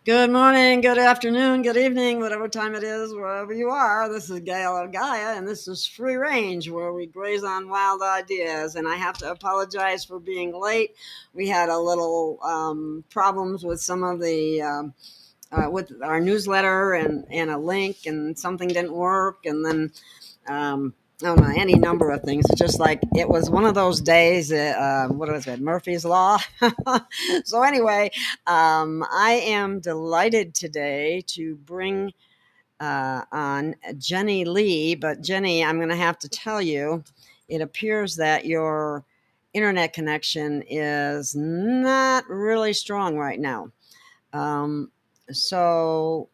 Good morning, good afternoon, good evening, whatever time it is, wherever you are. This is Gail of Gaia, and this is Free Range, where we graze on wild ideas. And I have to apologize for being late. We had a little problems with some of the with our newsletter and a link, and something didn't work, and then I don't know, any number of things. It's just like it was one of those days. What was it? Murphy's Law. So anyway, I am delighted today to bring on Jenny Lee. But Jenny, I'm going to have to tell you, it appears that your internet connection is not really strong right now. Um, so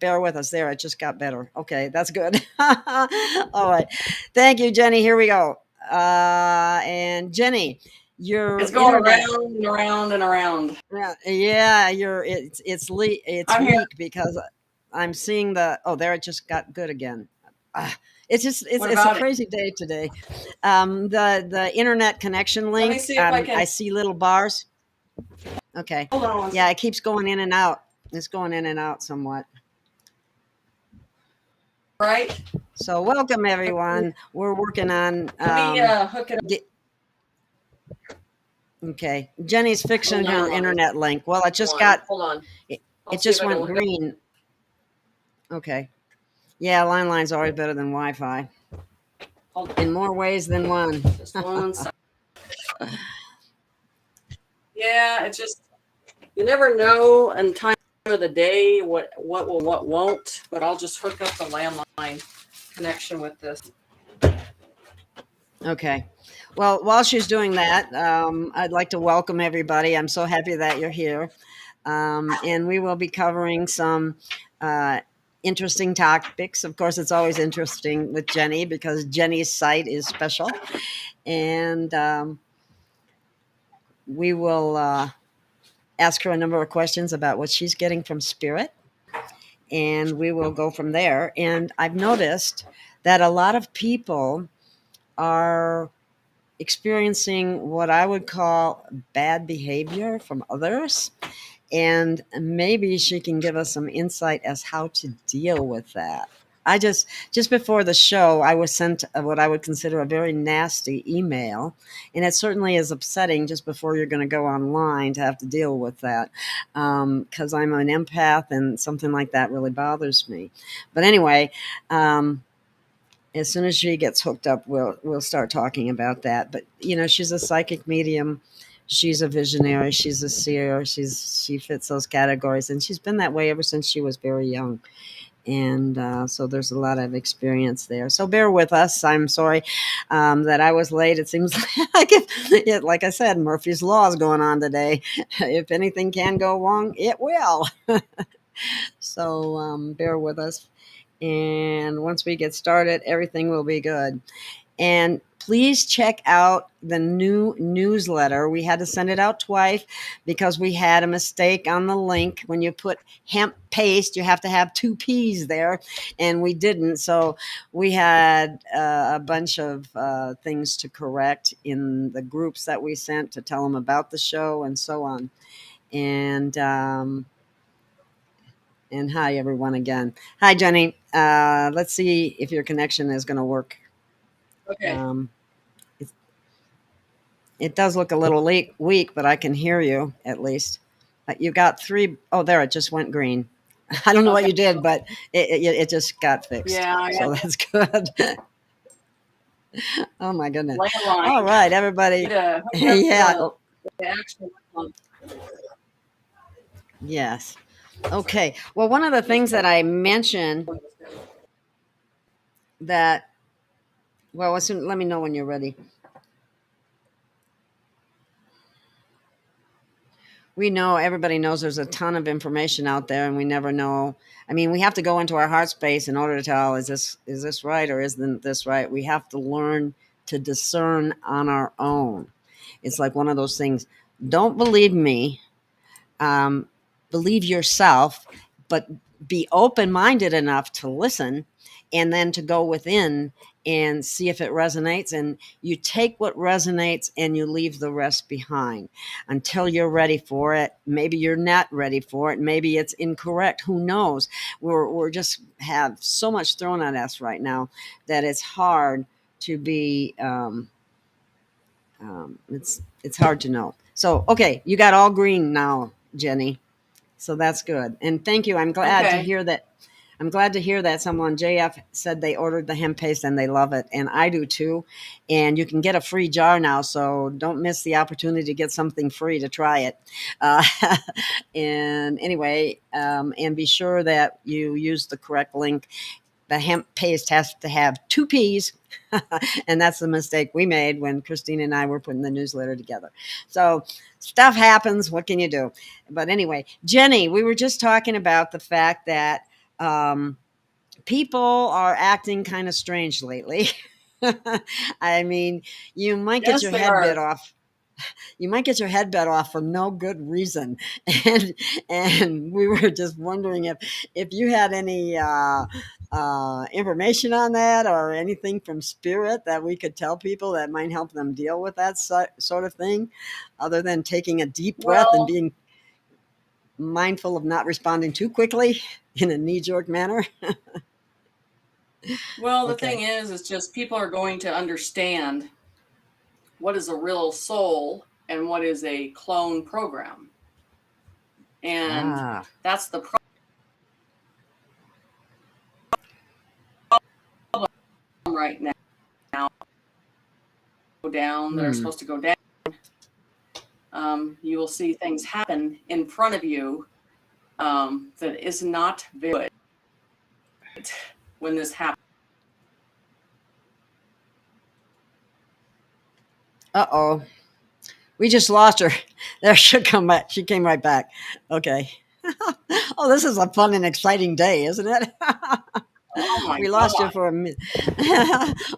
bear with us there. It just got better. Okay, that's good. All right. Thank you, Jenny. Here we go. And Jenny, your It's going internet, around and around and around. yeah, it's I'm here. weak because I'm seeing the there it just got good again. It's just What it's a about it? crazy day today. The internet connection Let me link, see if I can. I see little bars. Okay. Hold on one Yeah, second. it keeps going in and out. It's going in and out somewhat. Right? So welcome everyone. We're working on Let me hook it up. get, okay. Jenny's fixing her internet link. Well, it just got Hold on. it just went green. Okay. Yeah, line's always better than Wi-Fi. In more ways than one. Just one second. Yeah, it's just you never know in time of the day what will what won't. But I'll just hook up the landline connection with this. Okay. Well, while she's doing that, I'd like to welcome everybody. I'm so happy that you're here. And we will be covering some interesting topics. Of course, it's always interesting with Jenny because Jenny's site is special. And we will ask her a number of questions about what she's getting from Spirit. And we will go from there. And I've noticed that a lot of people are experiencing what I would call bad behavior from others. And maybe she can give us some insight as how to deal with that. I just before the show, I was sent what I would consider a very nasty email, and it certainly is upsetting just before you're going to go online to have to deal with that, because I'm an empath, and something like that really bothers me. But anyway, as soon as she gets hooked up, we'll start talking about that. But she's a psychic medium. She's a visionary. She's a seer. She fits those categories, and she's been that way ever since she was very young. And so there's a lot of experience there. So bear with us. I'm sorry that I was late. It seems like I said, Murphy's Law is going on today. If anything can go wrong, it will. So bear with us. And once we get started, everything will be good. And please check out the new newsletter. We had to send it out twice because we had a mistake on the link. When you put hemp paste, you have to have two P's there, and we didn't. So we had a bunch of things to correct in the groups that we sent to tell them about the show and so on. And hi, everyone, again. Hi, Jenny. Let's see if your connection is going to work. Okay. It does look a little weak, but I can hear you at least. You got three. Oh, there, it just went green. I don't know what you did, but it just got fixed. Yeah. So that's good. Oh, my goodness. Landline. All right, everybody. Yeah. The actual one. Yes. Okay. Well, one of the things that I mentioned that, well, let me know when you're ready. We know, everybody knows there's a ton of information out there, and we never know. I mean, we have to go into our heart space in order to tell, is this right or isn't this right? We have to learn to discern on our own. It's like one of those things. Don't believe me. Believe yourself, but be open-minded enough to listen, and then to go within and see if it resonates. And you take what resonates and you leave the rest behind until you're ready for it. Maybe you're not ready for it. Maybe it's incorrect. Who knows? We're just have so much thrown at us right now that it's hard to be, it's hard to know. So, okay, you got all green now, Jenny. So that's good. And thank you. I'm glad to Okay. hear that. I'm glad to hear that someone, JF, said they ordered the hemp paste and they love it. And I do too. And you can get a free jar now. So don't miss the opportunity to get something free to try it. Uh, and anyway, and be sure that you use the correct link. The hemp paste has to have 2 P's. And that's the mistake we made when Christine and I were putting the newsletter together. So stuff happens. What can you do? But anyway, Jenny, we were just talking about the fact that people are acting kind of strange lately. I mean, you might get Yes, your they head bit are. off. You might get your head bit off for no good reason. And we were just wondering if you had any information on that, or anything from spirit that we could tell people that might help them deal with that sort of thing, other than taking a deep breath and Well, being mindful of not responding too quickly in a knee-jerk manner. well, the Okay. thing is just people are going to understand what is a real soul and what is a clone program. And Ah. that's the problem right now. Go down that are Hmm. supposed to go down. You will see things happen in front of you that is not very good when this happens. Uh-oh. We just lost her. There, she'll come back. She came right back. Okay. Oh, this is a fun and exciting day, isn't it? Oh my We lost you God. for a minute.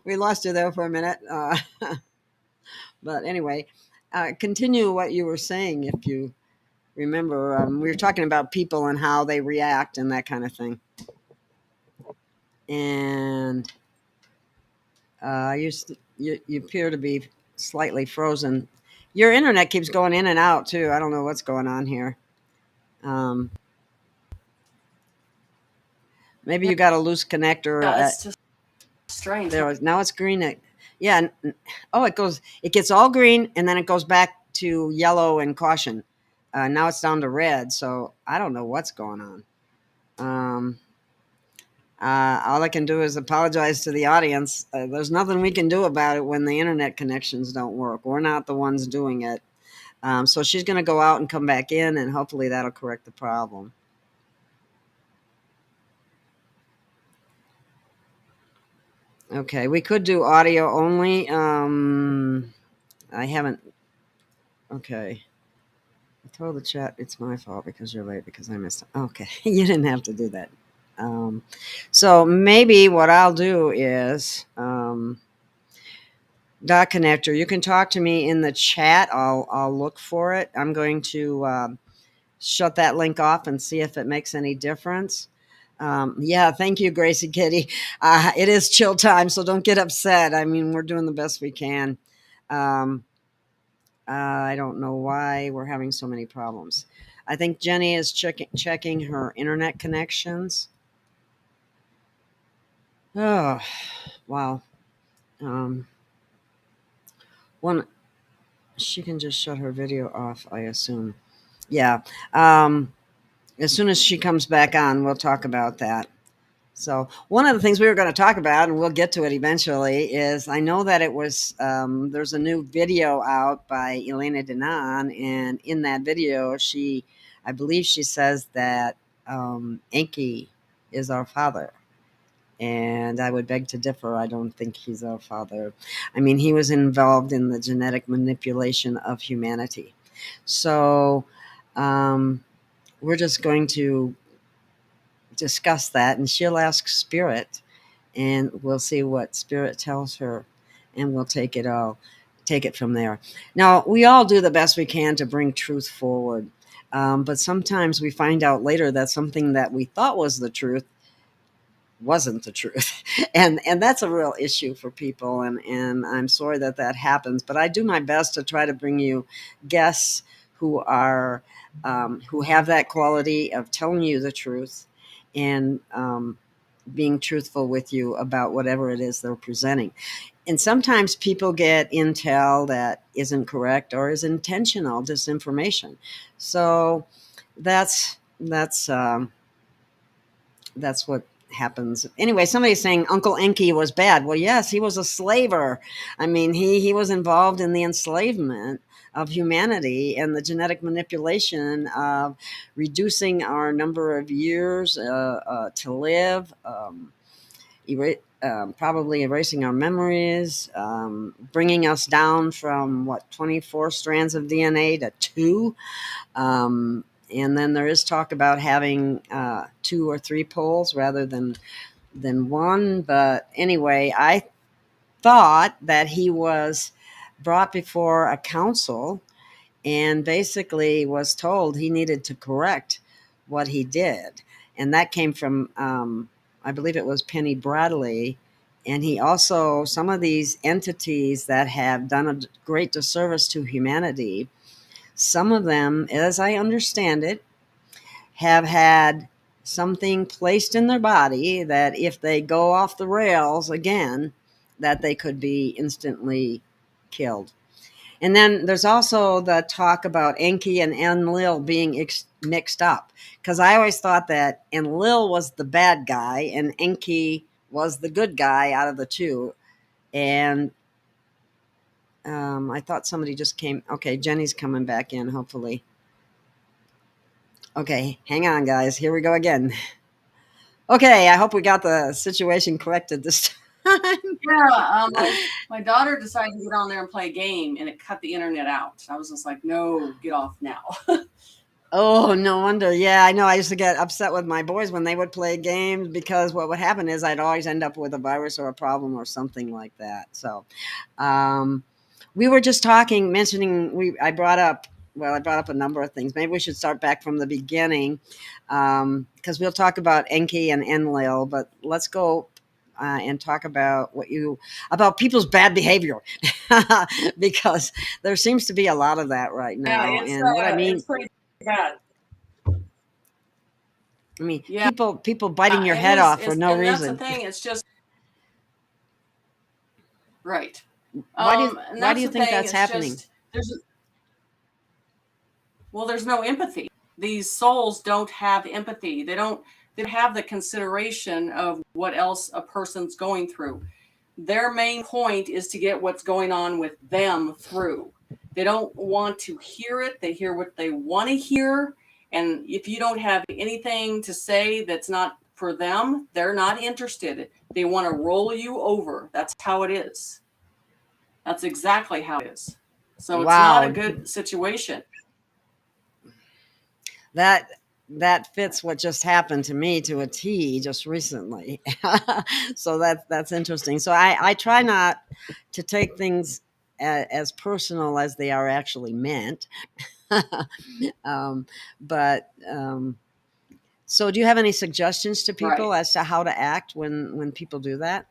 We lost you there for a minute. But anyway, continue what you were saying if you remember. We were talking about people and how they react and that kind of thing. And you appear to be slightly frozen. Your internet keeps going in and out too. I don't know what's going on here. Um, Maybe you got a loose connector. Yeah, it's just strange. There was now it's green. Yeah. Oh, it gets all green and then it goes back to yellow and caution. Now it's down to red. So I don't know what's going on. Um, all I can do is apologize to the audience. There's nothing we can do about it when the internet connections don't work. We're not the ones doing it. So she's going to go out and come back in, and hopefully that'll correct the problem. Okay, we could do audio only. I haven't. Okay. I told the chat it's my fault because you're late because I missed it. Okay, you didn't have to do that. Um, so maybe what I'll do is dot connector. You can talk to me in the chat. I'll look for it. I'm going to shut that link off and see if it makes any difference. Yeah, thank you, Gracie Kitty. It is chill time, so don't get upset. I mean, we're doing the best we can. Um, I don't know why we're having so many problems. I think Jenny is checking her internet connections. Oh, wow. Um, one, she can just shut her video off, I assume. Yeah. As soon as she comes back on, we'll talk about that. So one of the things we were going to talk about, and we'll get to it eventually, is I know that it was there's a new video out by Elena Denon, and in that video, I believe she says that Enki is our father, and I would beg to differ. I don't think he's our father. I mean, he was involved in the genetic manipulation of humanity. So we're just going to discuss that, and she'll ask spirit, and we'll see what spirit tells her, and we'll take it from there. Now, we all do the best we can to bring truth forward. But sometimes we find out later that something that we thought was the truth wasn't the truth. And that's a real issue for people. And I'm sorry that that happens. But I do my best to try to bring you guests who are who have that quality of telling you the truth and being truthful with you about whatever it is they're presenting. And sometimes people get intel that isn't correct or is intentional disinformation. So that's what happens. Anyway, somebody's saying Uncle Enki was bad. Well, yes, he was a slaver. I mean, he was involved in the enslavement of humanity and the genetic manipulation of reducing our number of years to live, probably erasing our memories, bringing us down from 24 strands of DNA to two. And then there is talk about having 2 or 3 poles rather than one. But anyway, I thought that he was brought before a council and basically was told he needed to correct what he did. And that came from, I believe it was Penny Bradley. And he also, some of these entities that have done a great disservice to humanity, some of them, as I understand it, have had something placed in their body that if they go off the rails again, that they could be instantly killed. And then there's also the talk about Enki and Enlil being mixed up, because I always thought that Enlil was the bad guy and Enki was the good guy out of the two. And I thought somebody just came. Okay, Jenny's coming back in, hopefully. Okay, hang on, guys. Here we go again. Okay, I hope we got the situation corrected this time. Yeah, my daughter decided to get on there and play a game, and it cut the internet out. I was just like, no, get off now. Oh, no wonder. Yeah, I know. I used to get upset with my boys when they would play games because what would happen is I'd always end up with a virus or a problem or something like that. So, we were just mentioning. I brought up a number of things. Maybe we should start back from the beginning, because we'll talk about Enki and Enlil, but let's go and talk about about people's bad behavior, because there seems to be a lot of that right now. Yeah, And what I mean, it's pretty bad. I mean, Yeah, people biting your it head is. off for no And reason. that's the thing. It's just right. Why And do that's you the think thing. that's It's happening? just there's no empathy. These souls don't have empathy. They don't have the consideration of what else a person's going through. Their main point is to get what's going on with them through. They don't want to hear it. They hear what they want to hear. And if you don't have anything to say that's not for them, they're not interested. They want to roll you over. That's how it is. That's exactly how it is. So it's not a Wow, good situation. that fits what just happened to me to a T just recently. So that's interesting. So I try not to take things as personal as they are actually meant. um, but so do you have any suggestions to people Right. as to how to act when people do that?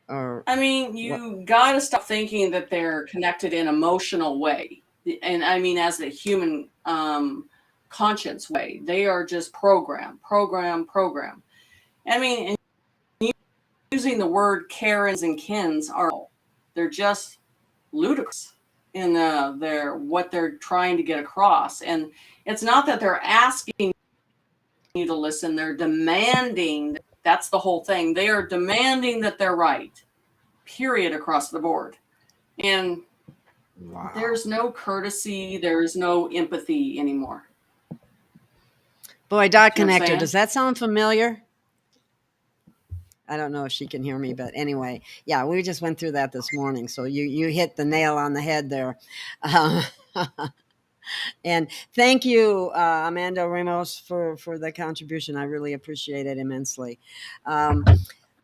Or I mean, what? you got to stop thinking that they're connected in emotional way. And I mean, as the human conscience way, they are just program. I mean, and using the word Karens and Kens they're just ludicrous in their what they're trying to get across. And it's not that they're asking you to listen, they're demanding. That's the whole thing. They are demanding that they're right, period, across the board. And Wow. there's no courtesy, there's no empathy anymore. Boy, dot You know what I'm connector, saying? does that sound familiar? I don't know if she can hear me, but anyway, yeah, we just went through that this morning. So you hit the nail on the head there. Uh, and thank you, Amanda Ramos, for the contribution. I really appreciate it immensely.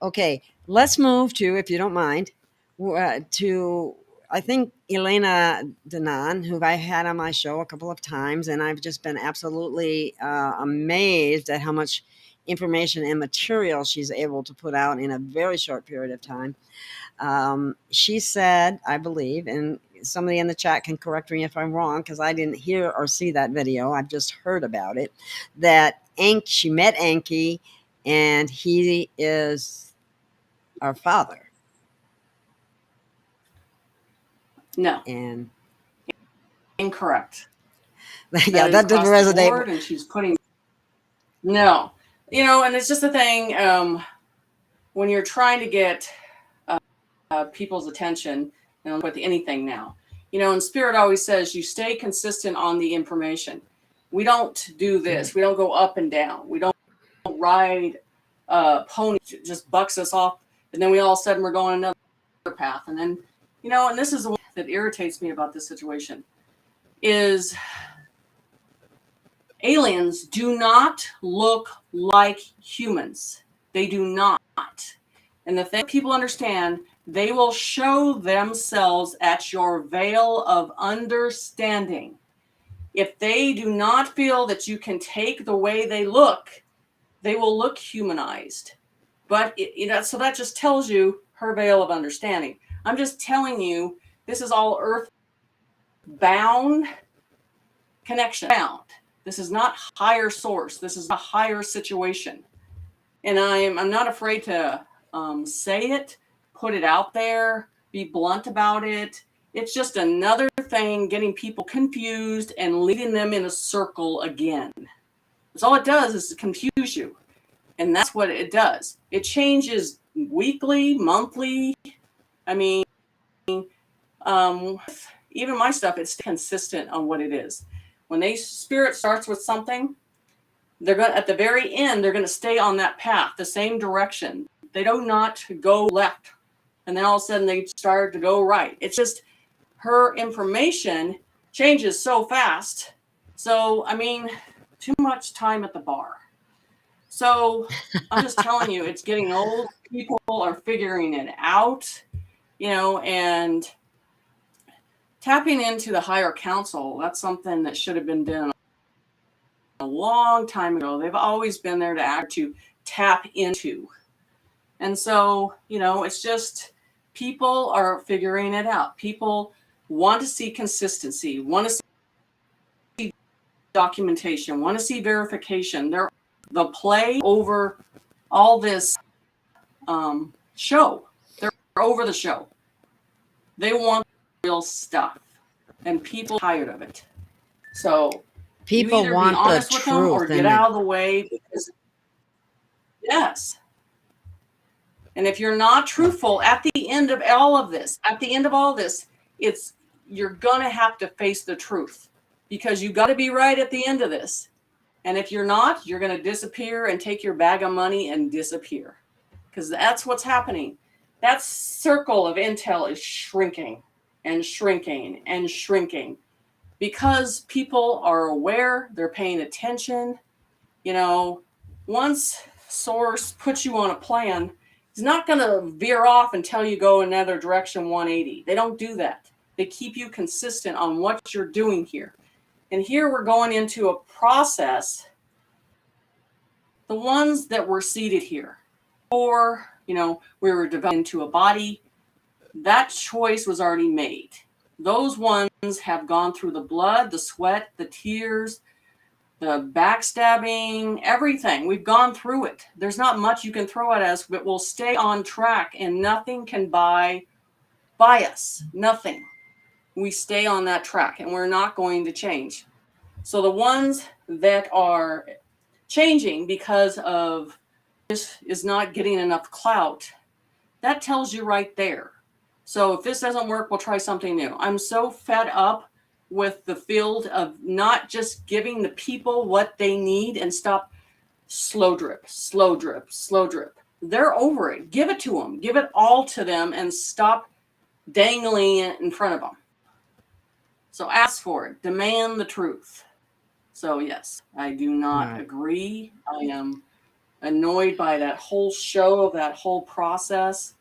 Okay, let's move to, if you don't mind, to I think Elena Danan, who I had on my show a couple of times, and I've just been absolutely amazed at how much information and material she's able to put out in a very short period of time. She said, I believe, and somebody in the chat can correct me if I'm wrong because I didn't hear or see that video. I've just heard about it. That she met Anki, and he is our father. No, And incorrect. yeah, that didn't across the resonate. board, and she's putting no, and it's just a thing. When you're trying to get people's attention, with anything now, and Spirit always says you stay consistent on the information. We don't do this. We don't go up and down. We don't ride pony just bucks us off, and then we all of a sudden we're going another path. And then, and this is the one that irritates me about this situation is aliens do not look like humans. They do not. And the thing people understand, they will show themselves at your veil of understanding. If they do not feel that you can take the way they look, they will look humanized. But, so that just tells you her veil of understanding. I'm just telling you, this is all earth-bound connection. This is not higher source. This is a higher situation. And I'm not afraid to say it, put it out there, be blunt about it. It's just another thing getting people confused and leading them in a circle again. That's all it does is to confuse you. And that's what it does. It changes weekly, monthly. I mean, even my stuff, it's consistent on what it is. When Spirit starts with something, they're going at the very end, they're going to stay on that path, the same direction. They do not go left. And then all of a sudden they start to go right. It's just her information changes so fast. So, too much time at the bar. So I'm just telling you, it's getting old. People are figuring it out, and tapping into the higher council. That's something that should have been done a long time ago. They've always been there to tap into. And so, it's just people are figuring it out. People want to see consistency, want to see documentation, want to see verification. They're the play over all this show. They're over the show. They want real stuff, and people are tired of it. So people you either want be honest the with truth them or get out of the way. Because yes. And if you're not truthful at the end of all of this, you're gonna have to face the truth, because you got to be right at the end of this. And if you're not, you're gonna disappear and take your bag of money and disappear, because that's what's happening. That circle of intel is shrinking and shrinking and shrinking, because people are aware, they're paying attention. Once Source puts you on a plan, it's not going to veer off and tell you go another direction 180. They don't do that. They keep you consistent on what you're doing here. And here we're going into a process. The ones that were seated here, or, we were developed into a body, that choice was already made. Those ones have gone through the blood, the sweat, the tears, the backstabbing, everything. We've gone through it. There's not much you can throw at us, but we'll stay on track, and nothing can buy us. Nothing. We stay on that track, and we're not going to change. So the ones that are changing because of this is not getting enough clout, that tells you right there. So if this doesn't work, we'll try something new. I'm so fed up with the field of not just giving the people what they need and stop slow drip, slow drip, slow drip. They're over it. Give it to them. Give it all to them and stop dangling it in front of them. So ask for it. Demand the truth. So yes, I do not agree. I am annoyed by that whole show, of that whole process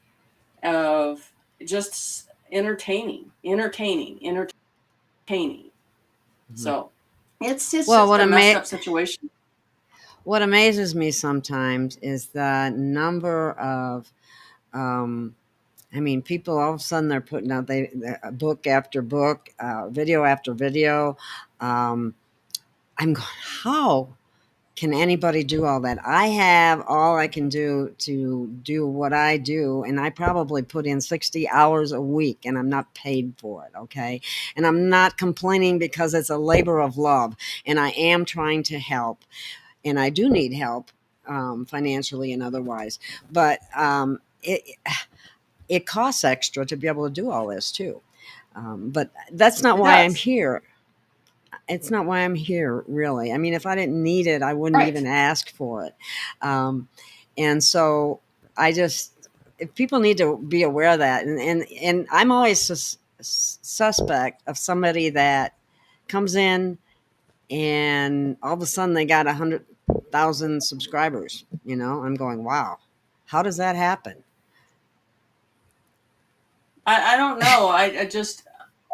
of just entertaining. So it's Well, just a messed up situation. what amazes me sometimes is the number of, I mean, people all of a sudden they're putting out book after book, video after video. Um, I'm going, how can anybody do all that? I have all I can do to do what I do, and I probably put in 60 hours a week, and I'm not paid for it, okay? And I'm not complaining because it's a labor of love, and I am trying to help, and I do need help, financially and otherwise. But it costs extra to be able to do all this too. But that's not It why I'm does. here. It's not why I'm here, really. I mean, if I didn't need it, I wouldn't even Right. ask for it. Um, and so I just, if people need to be aware of that, and I'm always suspect of somebody that comes in and all of a sudden they got 100,000 subscribers. You know, I'm going, wow, how does that happen? I don't know. I just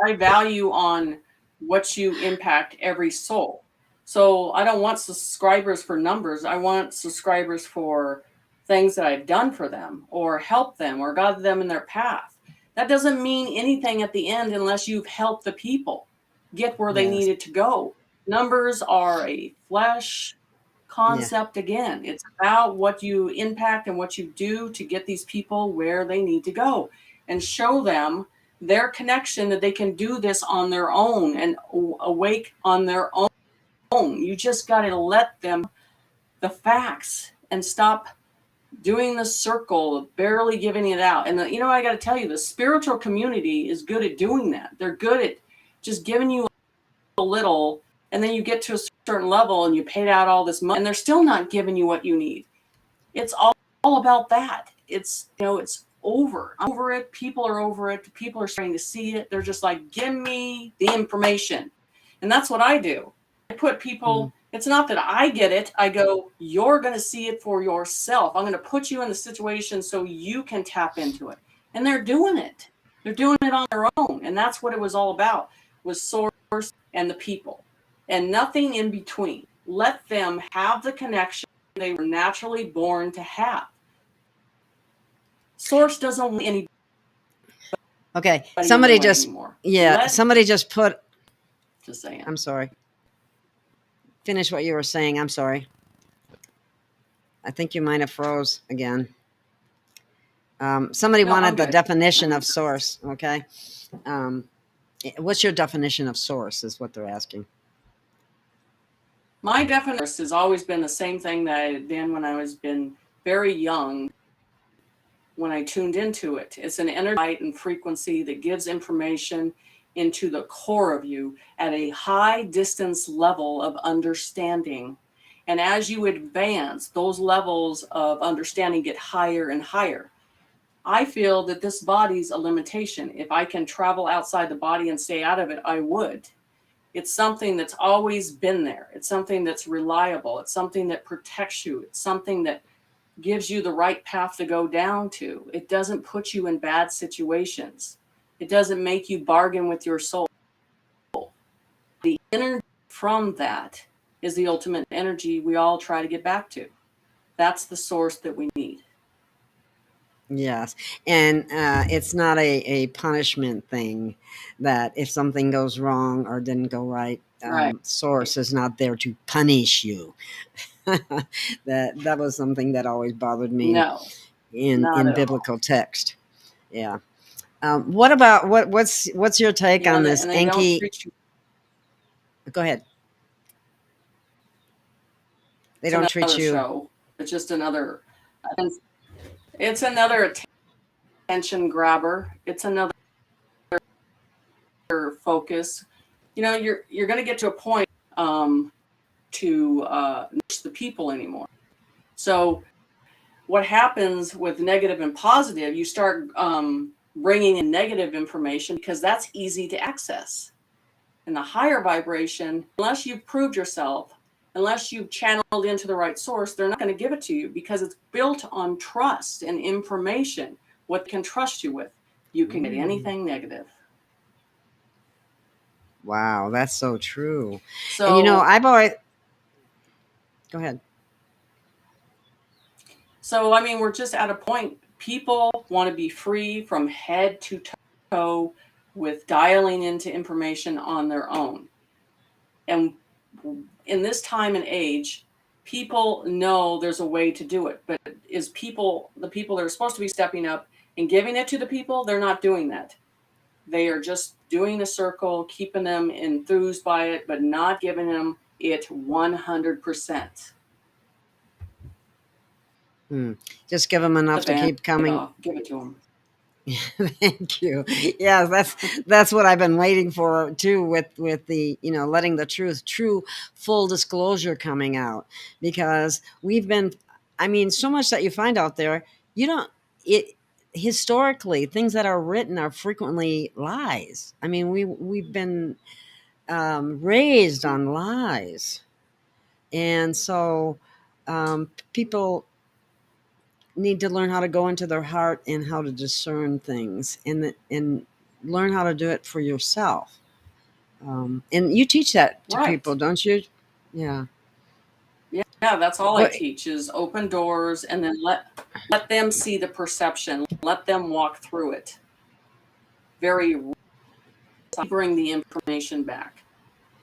I value on what you impact every soul. So I don't want subscribers for numbers. I want subscribers for things that I've done for them or helped them or got them in their path. That doesn't mean anything at the end unless you've helped the people get where they Yes. needed to go. Numbers are a flesh Yeah. concept again. It's about what you impact and what you do to get these people where they need to go and show them their connection that they can do this on their own and awake on their own. You just got to let them the facts and stop doing the circle, barely giving it out. And you know, I got to tell you, the spiritual community is good at doing that. They're good at just giving you a little, and then you get to a certain level and you paid out all this money, and they're still not giving you what you need. It's all about that. It's, you know, it's over. I'm over it. People are over it. People are starting to see it. They're just like, give me the information. And that's what I do. I put Mhm. people, it's not that I get it. I go, you're going to see it for yourself. I'm going to put you in the situation so you can tap into it. And they're doing it. They're doing it on their own. And that's what it was all about, was source and the people and nothing in between. Let them have the connection they were naturally born to have. Source doesn't want anybody Okay. in their Somebody way just, anymore. yeah, Let somebody just put, just saying. I'm sorry. Finish what you were saying. I'm sorry. I think you might have froze again. Somebody No, I'm wanted the good. definition of source. Okay. Um, what's your definition of source is what they're asking. My definition has always been the same thing that I did when I was been very young when I tuned into it. It's an energy light and frequency that gives information into the core of you at a high distance level of understanding. And as you advance, those levels of understanding get higher and higher. I feel that this body's a limitation. If I can travel outside the body and stay out of it, I would. It's something that's always been there. It's something that's reliable. It's something that protects you. It's something that gives you the right path to go down to. It doesn't put you in bad situations. It doesn't make you bargain with your soul. The energy from that is the ultimate energy we all try to get back to. That's the source that we need. Yes. And it's not a punishment thing that if something goes wrong or didn't go right, Right. source is not there to punish you. That was something that always bothered me No, not in at all. biblical text. Yeah. What about what's your take You know, on this and they don't Enki? treat you. Go ahead. They It's don't treat another you. show. It's just another. It's another attention grabber. It's another focus. You know, you're going to get to a point to nurse the people anymore. So what happens with negative and positive? You start bringing in negative information because that's easy to access. And the higher vibration, unless you've proved yourself, unless you've channeled into the right source, they're not going to give it to you because it's built on trust and information, what they can trust you with. You can get anything negative. Wow, that's so true. And So, I've always go ahead. so I mean, we're just at a point. People want to be free from head to toe with dialing into information on their own. And in this time and age, people know there's a way to do it. But the people that are supposed to be stepping up and giving it to the people, they're not doing that. They are just doing a circle, keeping them enthused by it, but not giving them it 100%. Just give them enough The to band keep coming. off, give it to them. Thank you. Yeah, that's what I've been waiting for too, with the letting the true full disclosure coming out, because we've been, I mean, so much that you find out there, you don't it historically things that are written are frequently lies. I mean, we've been raised on lies, and so people need to learn how to go into their heart and how to discern things, and learn how to do it for yourself. And you teach that to people, Right. don't you? Yeah. Yeah, that's all I What? teach is open doors and then let them see the perception. Let them walk through it. Very bring the information back.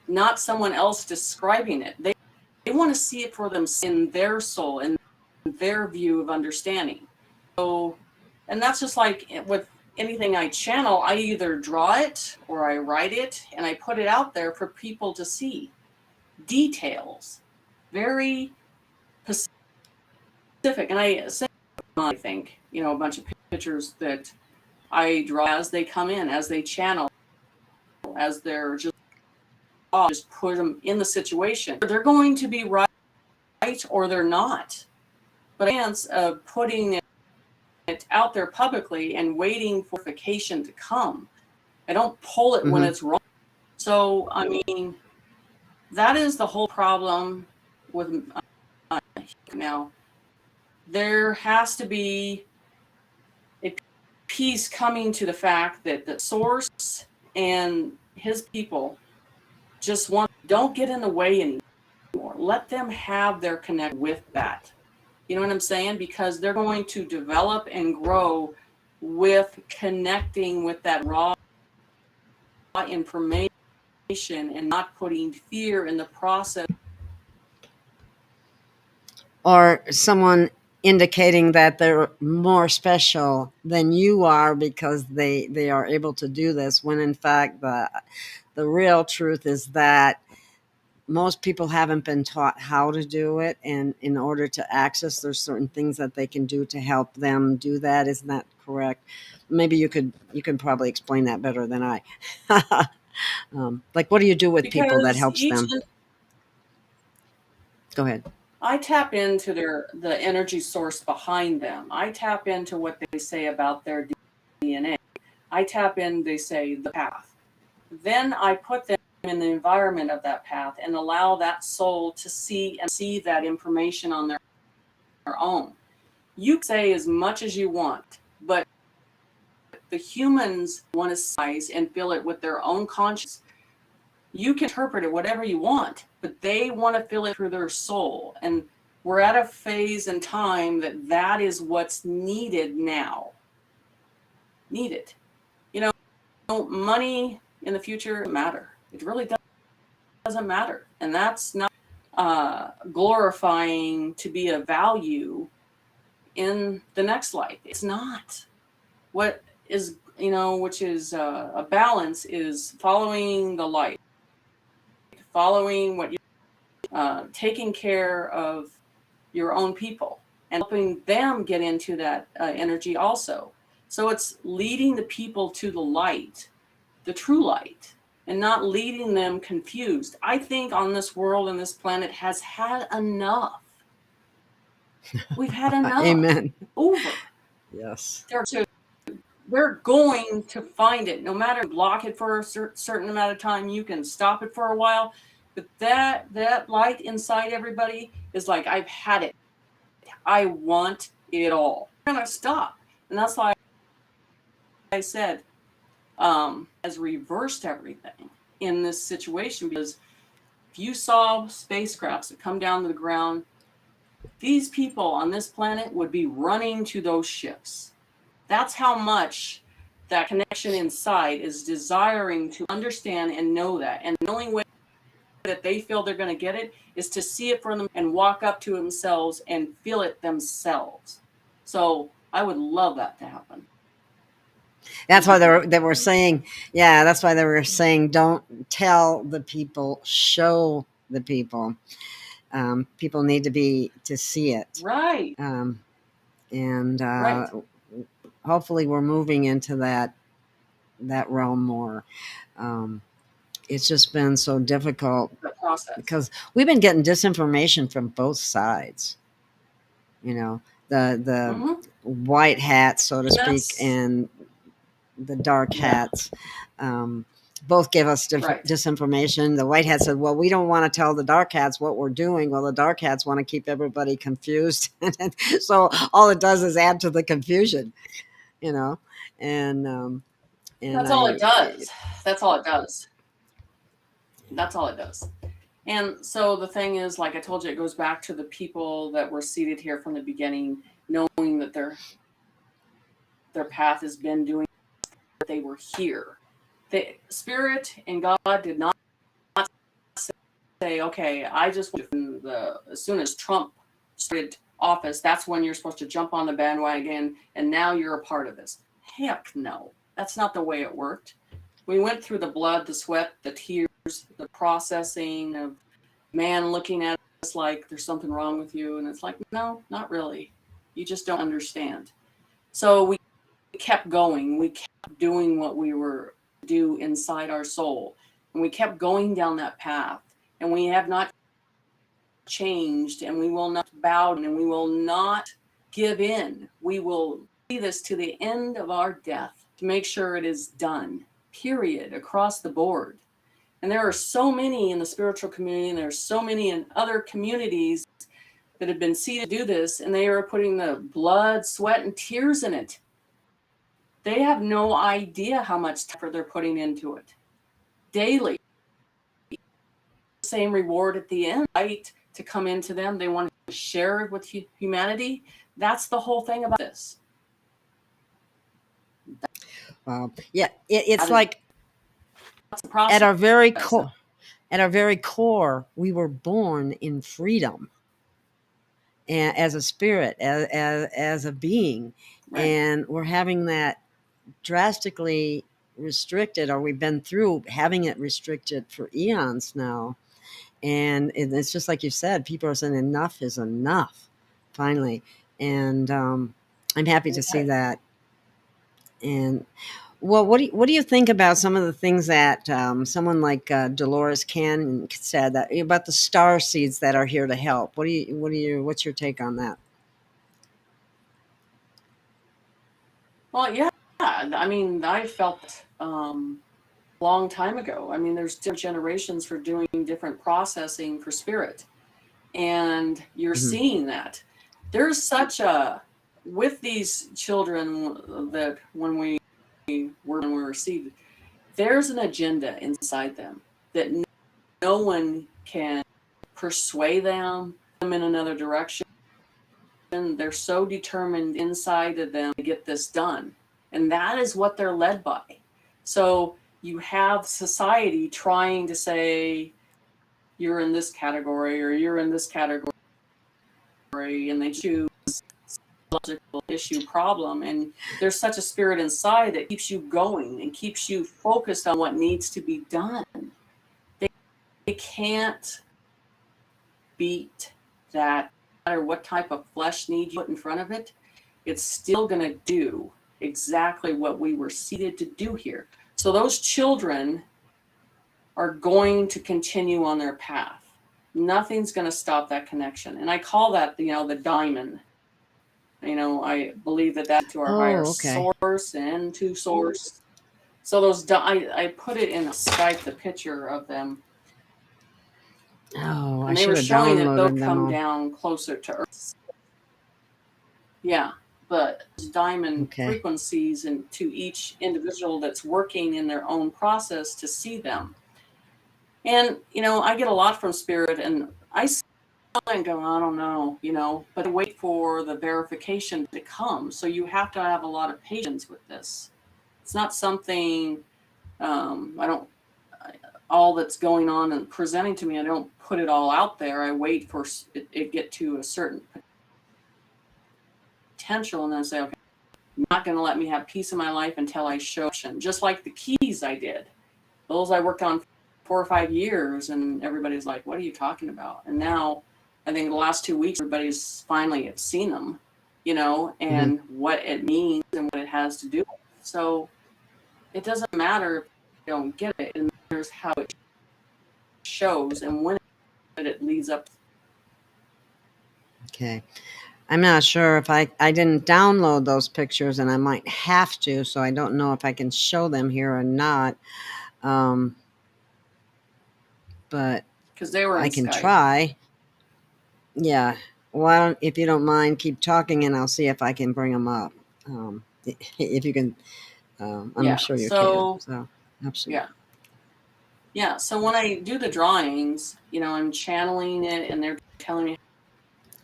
Not someone else describing it. They want to see it for them in their soul, in their view of understanding. So, and that's just like with anything I channel, I either draw it or I write it and I put it out there for people to see. Details, very specific. And I think, a bunch of pictures that I draw as they come in, as they channel, as they're just put them in the situation. They're going to be right or they're not. But a chance of putting it out there publicly and waiting for verification to come. I don't pull it when Mm-hmm. it's wrong. So, I mean, that is the whole problem with now. There has to be a peace coming to the fact that the source and his people just don't get in the way anymore. Let them have their connect with that. You know what I'm saying? Because they're going to develop and grow with connecting with that raw information and not putting fear in the process. Or someone indicating that they're more special than you are because they are able to do this, when in fact the real truth is that most people haven't been taught how to do it, and in order to access, there's certain things that they can do to help them do that. Isn't that correct? Maybe you can probably explain that better than I. Like, what do you do with people that Because helps them? Go ahead. I tap into the energy source behind them. I tap into what they say about their DNA. I tap in, they say, the path. Then I put them in the environment of that path and allow that soul to see that information on their own. You can say as much as you want, but the humans want to size and fill it with their own conscience. You can interpret it whatever you want, but they want to feel it through their soul. And we're at a phase in time that is what's needed now. Needed. Money in the future doesn't matter. It really doesn't matter. And that's not glorifying to be a value in the next life. It's not. What is, which is a balance, is following the light, following what you taking care of your own people and helping them get into that energy also. So it's leading the people to the light, the true light, and not leading them confused. I think on this world and this planet has had enough. We've had enough. Amen. Over. Yes. They're going to find it. No matter block it for a certain amount of time, you can stop it for a while. But that light inside everybody is like, I've had it. I want it all. I'm gonna stop. And that's why I said, has reversed everything in this situation, because if you saw spacecrafts that come down to the ground, these people on this planet would be running to those ships. That's how much that connection inside is desiring to understand and know that. And the only way that they feel they're going to get it is to see it for them and walk up to themselves and feel it themselves. So I would love that to happen. That's why they were saying, yeah, that's why they were saying, don't tell the people, show the people. People need to see it. Right. And Right. hopefully we're moving into that realm more. It's just been so difficult The process. because we've been getting disinformation from both sides. You know, the white hats, so to speak, and the dark hats. Both give us disinformation. The white hat said, well, we don't want to tell the dark hats what we're doing. Well, the dark hats want to keep everybody confused. So all it does is add to the confusion, you know, and that's all it does. That's all it does. That's all it does. And so the thing is, like I told you, it goes back to the people that were seated here from the beginning, knowing that their path has been doing, that they were here. The Spirit and God did not say, okay, I just want as soon as Trump started office, that's when you're supposed to jump on the bandwagon and now you're a part of this. Heck no. That's not the way it worked. We went through the blood, the sweat, the tears, the processing of man looking at us like there's something wrong with you. And it's like, no, not really. You just don't understand. So we kept going. We kept doing what we were do inside our soul. And we kept going down that path. And we have not changed, and we will not bow, and we will not give in. We will see this to the end of our death to make sure it is done, period, across the board. And there are so many in the spiritual community, and there's so many in other communities that have been seated to do this, and they are putting the blood, sweat, and tears in it. They have no idea how much effort they're putting into it daily. Same reward at the end, right? To come into them, they want to share it with humanity. That's the whole thing about this. Yeah, it's like at our very core. At our very core, we were born in freedom, and as a spirit, as a being, right. And we're having that drastically restricted, or we've been through having it restricted for eons now. And it's just like you said, people are saying enough is enough, finally. And I'm happy to see that. And well, what do you think about some of the things that someone like Dolores Cannon said that about the star seeds that are here to help? What's your take on that? Well, yeah, I mean, I felt long time ago. I mean, there's different generations for doing different processing for spirit, and you're seeing that there's such a with these children that when we were seated, there's an agenda inside them that no one can persuade them in another direction. They're so determined inside of them to get this done, and that is what they're led by. So you have society trying to say you're in this category or you're in this category, and they choose logical issue problem, and there's such a spirit inside that keeps you going and keeps you focused on what needs to be done. They can't beat that. No matter what type of flesh need you put in front of it, it's still going to do exactly what we were seated to do here. So those children are going to continue on their path. Nothing's going to stop that connection. And I call that, the diamond. I believe that's to our higher source and to source. So those, I put it in a Skype, the picture of them. Oh, and they were showing that they'll come down closer to Earth. Yeah. but diamond Okay. frequencies and to each individual that's working in their own process to see them. And I get a lot from spirit, and I see and go, I don't know, but I wait for the verification to come. So you have to have a lot of patience with this. It's not something I don't all that's going on and presenting to me. I don't put it all out there. I wait for it get to a certain potential, and then say, okay, I'm not going to let me have peace in my life until I show action. Just like the keys I did. Those I worked on 4 or 5 years, and everybody's like, what are you talking about? And now I think the last 2 weeks, everybody's finally seen them, and what it means and what it has to do with. So it doesn't matter if you don't get it. It matters how it shows and when it leads up. Okay. I'm not sure if I didn't download those pictures, and I might have to, so I don't know if I can show them here or not. But Because they were I in can Skype. try. Yeah. Well, if you don't mind, keep talking, and I'll see if I can bring them up. If you can, I'm sure you can. So, absolutely. Yeah. So when I do the drawings, I'm channeling it, and they're telling me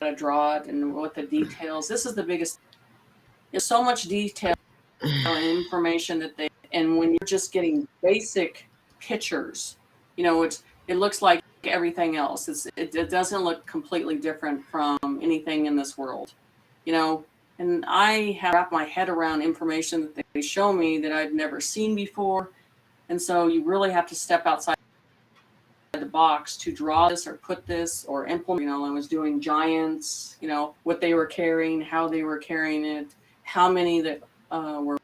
how to draw it and what the details. This is the biggest. There's so much detail and information and when you're just getting basic pictures, it looks like everything else. It doesn't look completely different from anything in this world, and I have wrapped my head around information that they show me that I've never seen before. And so you really have to step outside the box to draw this or put this or implement. I was doing giants, what they were carrying, how they were carrying it, how many that were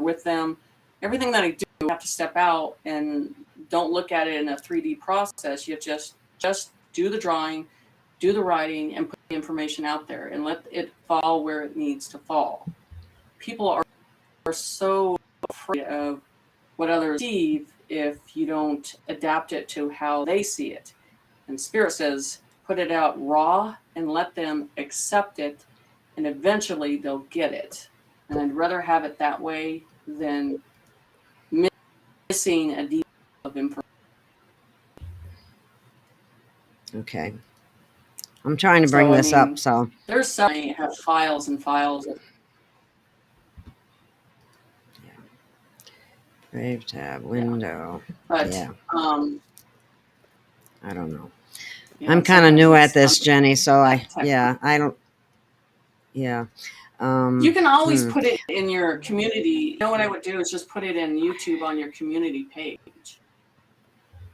with them. Everything that I do, I have to step out and don't look at it in a 3D process. You just do the drawing, do the writing, and put the information out there and let it fall where it needs to fall. People are so afraid of what others receive if you don't adapt it to how they see it. And Spirit says, put it out raw and let them accept it, and eventually they'll get it. And I'd rather have it that way than missing a detail of information. Okay. I'm trying to bring this up. So there's some have files and files. Brave tab window. But yeah. I don't know. Yeah, I'm kind of new at this, Jenny. So I don't. Yeah. You can always put it in your community. What I would do is just put it in YouTube on your community page.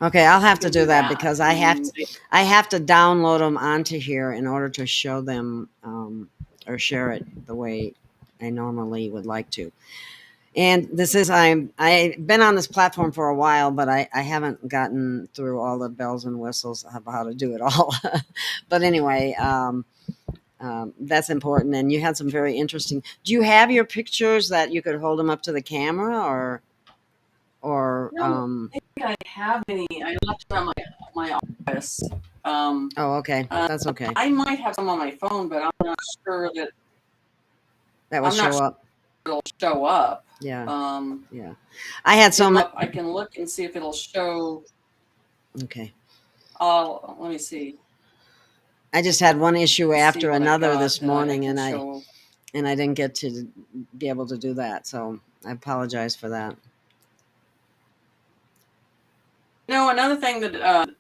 Okay, I'll have to do that because I have to download them onto here in order to show them or share it the way I normally would like to. And this is I've been on this platform for a while, but I haven't gotten through all the bells and whistles of how to do it all. But anyway, that's important. And you had some very interesting. Do you have your pictures that you could hold them up to the camera, or? No, I think I have any. I left them at my office. Oh, okay. That's okay. I might have some on my phone, but I'm not sure that will show up. It'll show up. Yeah. Yeah. I had so much. I can look and see if it'll show. Okay. Let me see. I just had one issue after another this morning, and I didn't get to be able to do that. So I apologize for that. Another thing that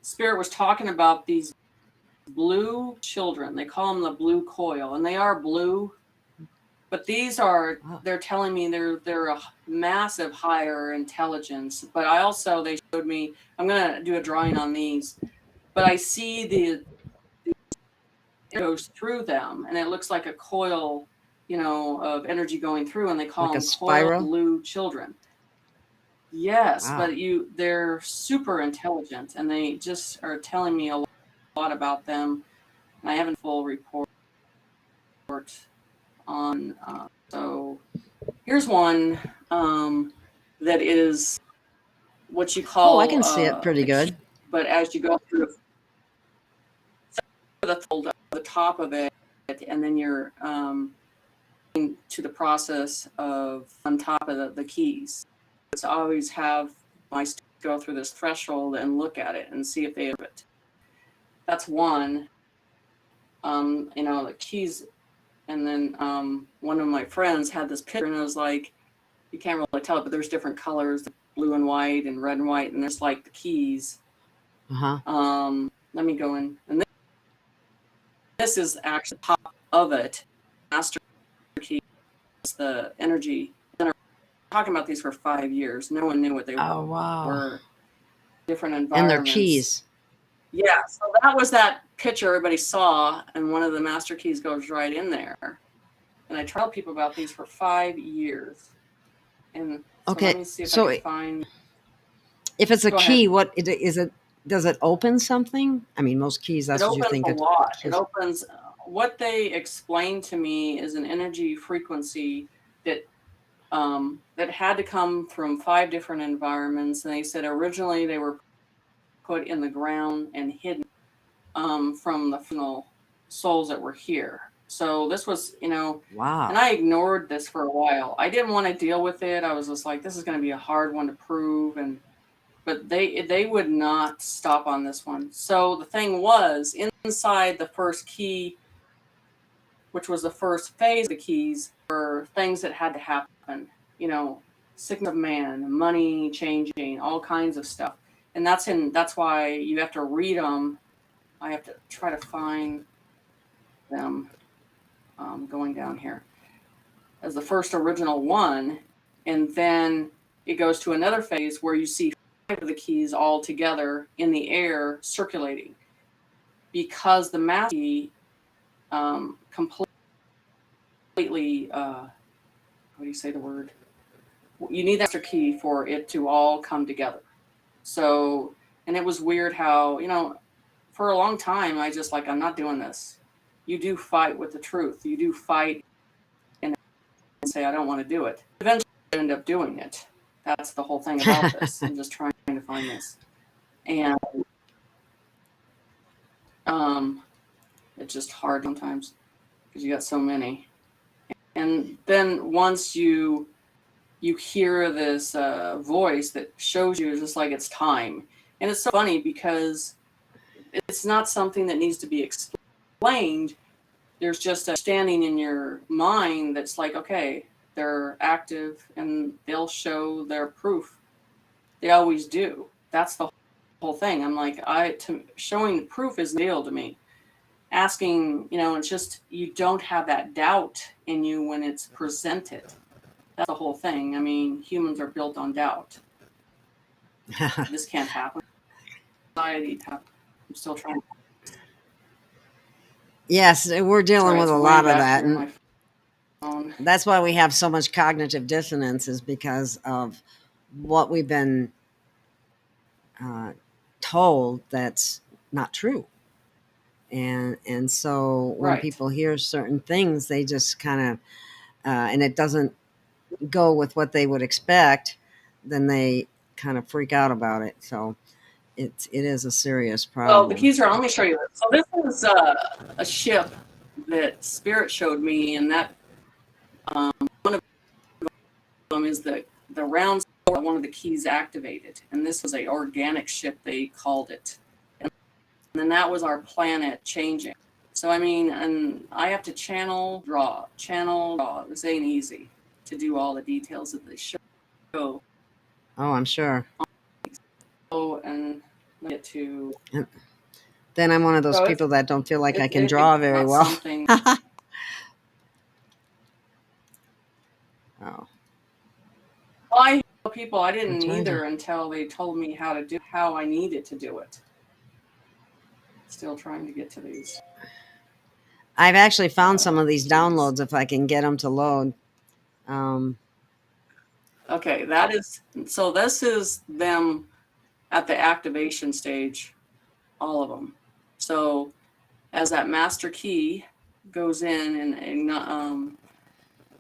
Spirit was talking about, these blue children, they call them the blue coil, and they are blue, but these are, they're telling me they're a massive higher intelligence. But they showed me, I'm going to do a drawing on these, but I see it goes through them, and it looks like a coil, of energy going through, and they call them coil blue children. Yes, wow. But they're super intelligent, and they just are telling me a lot about them. And I have a full report on. So here's one that is what you call. Oh, I can see it pretty good. But as you go through the top of it, and then you're to the process of on top of the keys. It's always have my students go through this threshold and look at it and see if they have it. That's one. The keys. And then one of my friends had this picture, and it was like, you can't really tell it, but there's different colors, blue and white and red and white, and there's like the keys. Let me go in. And this is actually the top of it. Master key is the energy. And I'm talking about these for 5 years. No one knew what they were. Different environments. And their keys. Yeah, so that was that picture everybody saw, and one of the master keys goes right in there. And I tell people about these for 5 years. And so okay, let me see if I can find. If it's a key, what is it? Does it open something? I mean, most keys, that's what you think. It opens a lot. It opens. What they explained to me is an energy frequency that that had to come from 5 different environments. And they said originally they were put in the ground and hidden from the final souls that were here. So this was, wow. And I ignored this for a while. I didn't want to deal with it. I was just like, this is going to be a hard one to prove. But they would not stop on this one. So the thing was, inside the first key, which was the first phase of the keys, were things that had to happen. Sickness of man, money changing, all kinds of stuff. And that's why you have to read them. I have to try to find them going down here as the first original one. And then it goes to another phase where you see 5 of the keys all together in the air circulating, because the master key completely, what do you say the word? You need that master key for it to all come together. So, and it was weird how, for a long time, I'm not doing this. You do fight with the truth. You do fight and say, I don't want to do it. Eventually, I end up doing it. That's the whole thing about this. I'm just trying to find this. And it's just hard sometimes because you got so many. And then once you hear this voice that shows you, it's just like it's time. And it's so funny because it's not something that needs to be explained. There's just a standing in your mind that's like, okay, they're active and they'll show their proof. They always do. That's the whole thing. I'm like, showing proof is the deal to me. Asking, it's just, you don't have that doubt in you when it's presented. That's the whole thing. I mean, humans are built on doubt. This can't happen. I'm still trying. Yes, we're dealing with a lot of that. And that's why we have so much cognitive dissonance, is because of what we've been told that's not true. And so when people hear certain things, they just kind of, and it doesn't go with what they would expect, then they kind of freak out about it. So it is a serious problem. Well, the keys are, let me show you this. So this is a ship that Spirit showed me, and that one of them is the round one of the keys activated. And this was a organic ship, they called it. And then that was our planet changing. So, I mean, and I have to channel, draw. This ain't easy to do all the details of the show. Oh, I'm sure. Oh, and get to. Then I'm one of those people that don't feel like I can draw very well. Oh. Well, I tell people I didn't either until they told me how I needed to do it. Still trying to get to these. I've actually found some of these downloads if I can get them to load. Okay, so this is them at the activation stage, all of them. So as that master key goes in and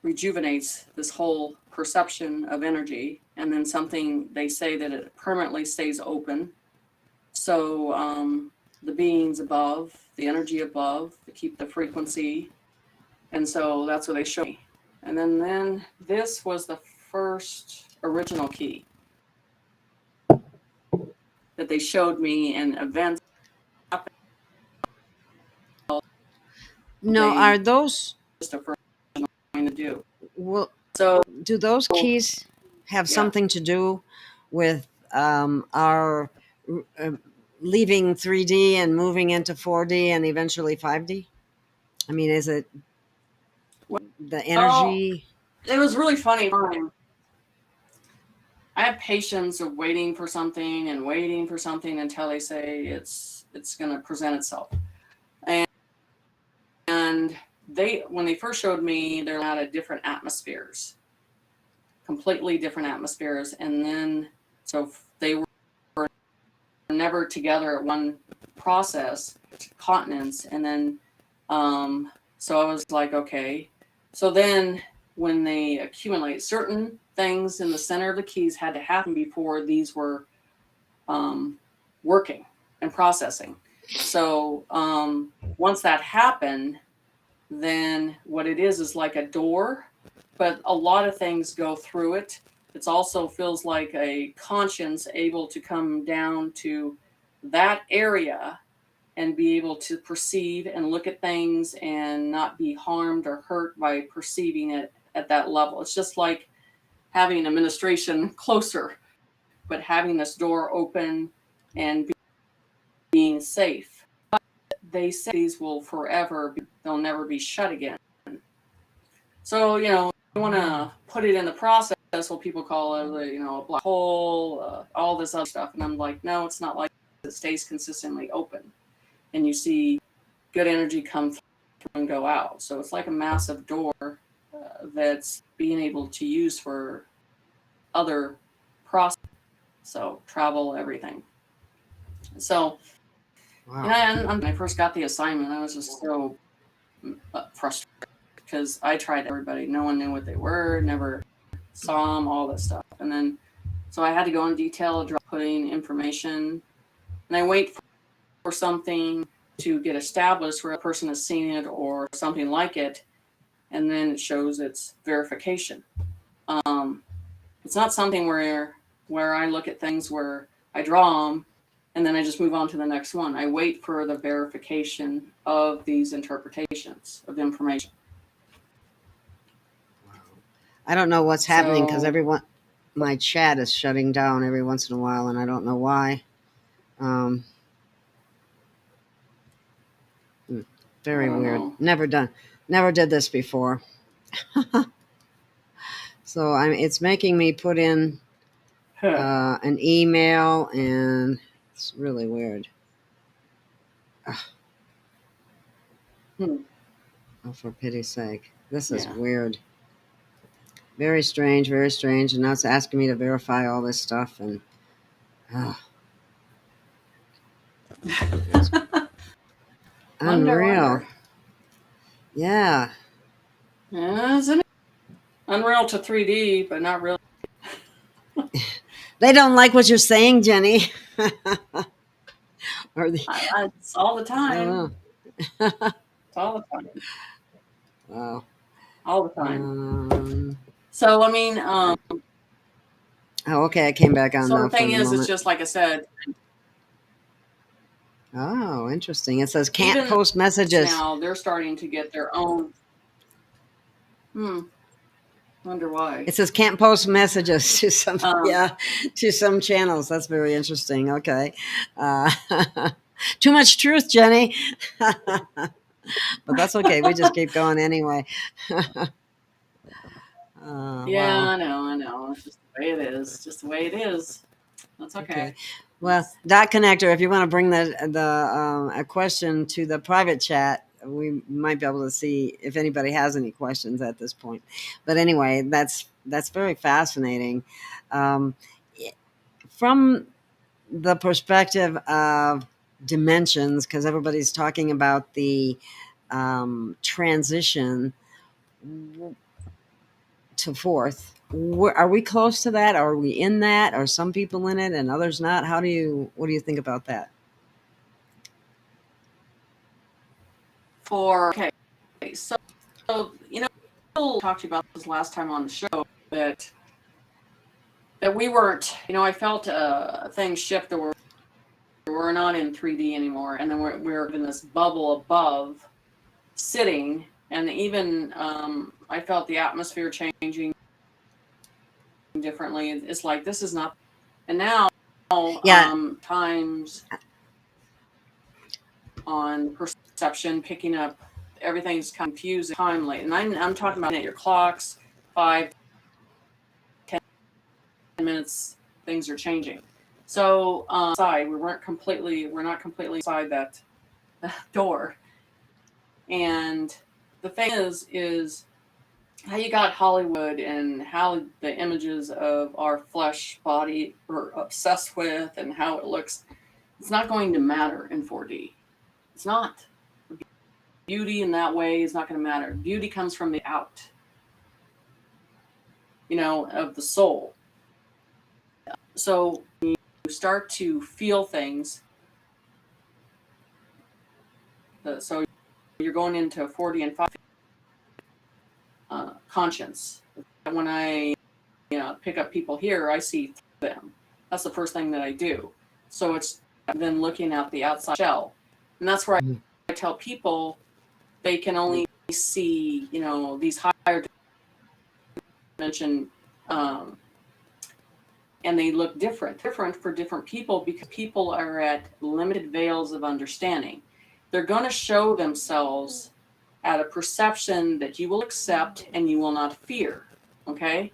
rejuvenates this whole perception of energy, and then they say that it permanently stays open. So the beings above, the energy above, to keep the frequency. And so that's what they show me. And then this was the first original key that they showed me in events. No, They are those, just a first thing to do. well, So do those keys have yeah. something to do with our uh, leaving 3D and moving into 4D and eventually 5D? I mean, is it the Well, energy? it was really funny. I have patience of waiting for something until they say it's going to present itself. And when they first showed me, they're out of different atmospheres, completely different atmospheres, and then so they were never together at one process, continents, and then so I was like, okay. So then when they accumulate, certain things in the center of the keys had to happen before these were working and processing. So once that happened, then what it is like a door, but a lot of things go through it. It also feels like a conscience able to come down to that area and be able to perceive and look at things and not be harmed or hurt by perceiving it at that level. It's just like having administration closer, but having this door open and being safe. But they say these will forever, they'll never be shut again. So, you want to put it in the process, what people call it, a black hole, all this other stuff. And I'm like, no, it's not like it stays consistently open. And you see good energy come through and go out. So it's like a massive door that's being able to use for other processes. So travel, everything. So, Wow. and when I first got the assignment, I was just so frustrated because I tried everybody. No one knew what they were, never saw them, all this stuff. And then, so I had to go in detail, putting information, and I wait for something to get established where a person has seen it or something like it, and then it shows its verification. It's not something where I look at things where I draw them and then I just move on to the next one. I wait for the verification of these interpretations of information. I don't know what's happening because So, my chat is shutting down every once in a while, and I don't know why. Very weird. know. Never did this before. So it's making me put in an email, and it's really weird. Oh, for pity's sake. This is weird. Very strange, very strange. And now it's asking me to verify all this stuff. And it's unreal. Wonder. Yeah. Isn't it? Unreal to 3D, but not really. They don't like what you're saying, Jenny. It's all the time. I don't know. It's all the time. Wow. All the time. So, I mean, oh, okay. I came back on so now. the thing for is, it's just like I said. Oh, interesting. It says can't post messages. Now they're starting to get their own. Wonder why. It says can't post messages to some to some channels. That's very interesting. Okay. Too much truth, Jenny. But that's okay. We just keep going anyway. Wow. I know. It's just the way it is. Just the way it is. That's okay. Well, dot connector, if you want to bring a question to the private chat, we might be able to see if anybody has any questions at this point. But anyway, that's very fascinating. From the perspective of dimensions, because everybody's talking about the transition to fourth. Are we close to that? Are we in that? Are some people in it and others not? What do you think about that? Okay, so talked to you about this last time on the show, that we weren't, I felt things shift, that we're not in 3D anymore, and then we're in this bubble above, sitting, and even I felt the atmosphere changing differently. It's like, this is not, and now times on perception, picking up, everything's confusing, time late, and I'm talking about at your clocks, 5, 10 minutes, things are changing. So we're not completely inside that door. And the thing is how you got Hollywood and how the images of our flesh body are obsessed with and how it looks. It's not going to matter in 4D. It's not. Beauty in that way is not going to matter. Beauty comes from the out, of the soul. So when you start to feel things, so you're going into 4D and 5D conscience. When I pick up people here, I see them. That's the first thing that I do. So it's then looking at the outside shell, and that's where I tell people they can only see these higher dimension, and they look different for different people, because people are at limited veils of understanding. They're going to show themselves at a perception that you will accept and you will not fear. Okay,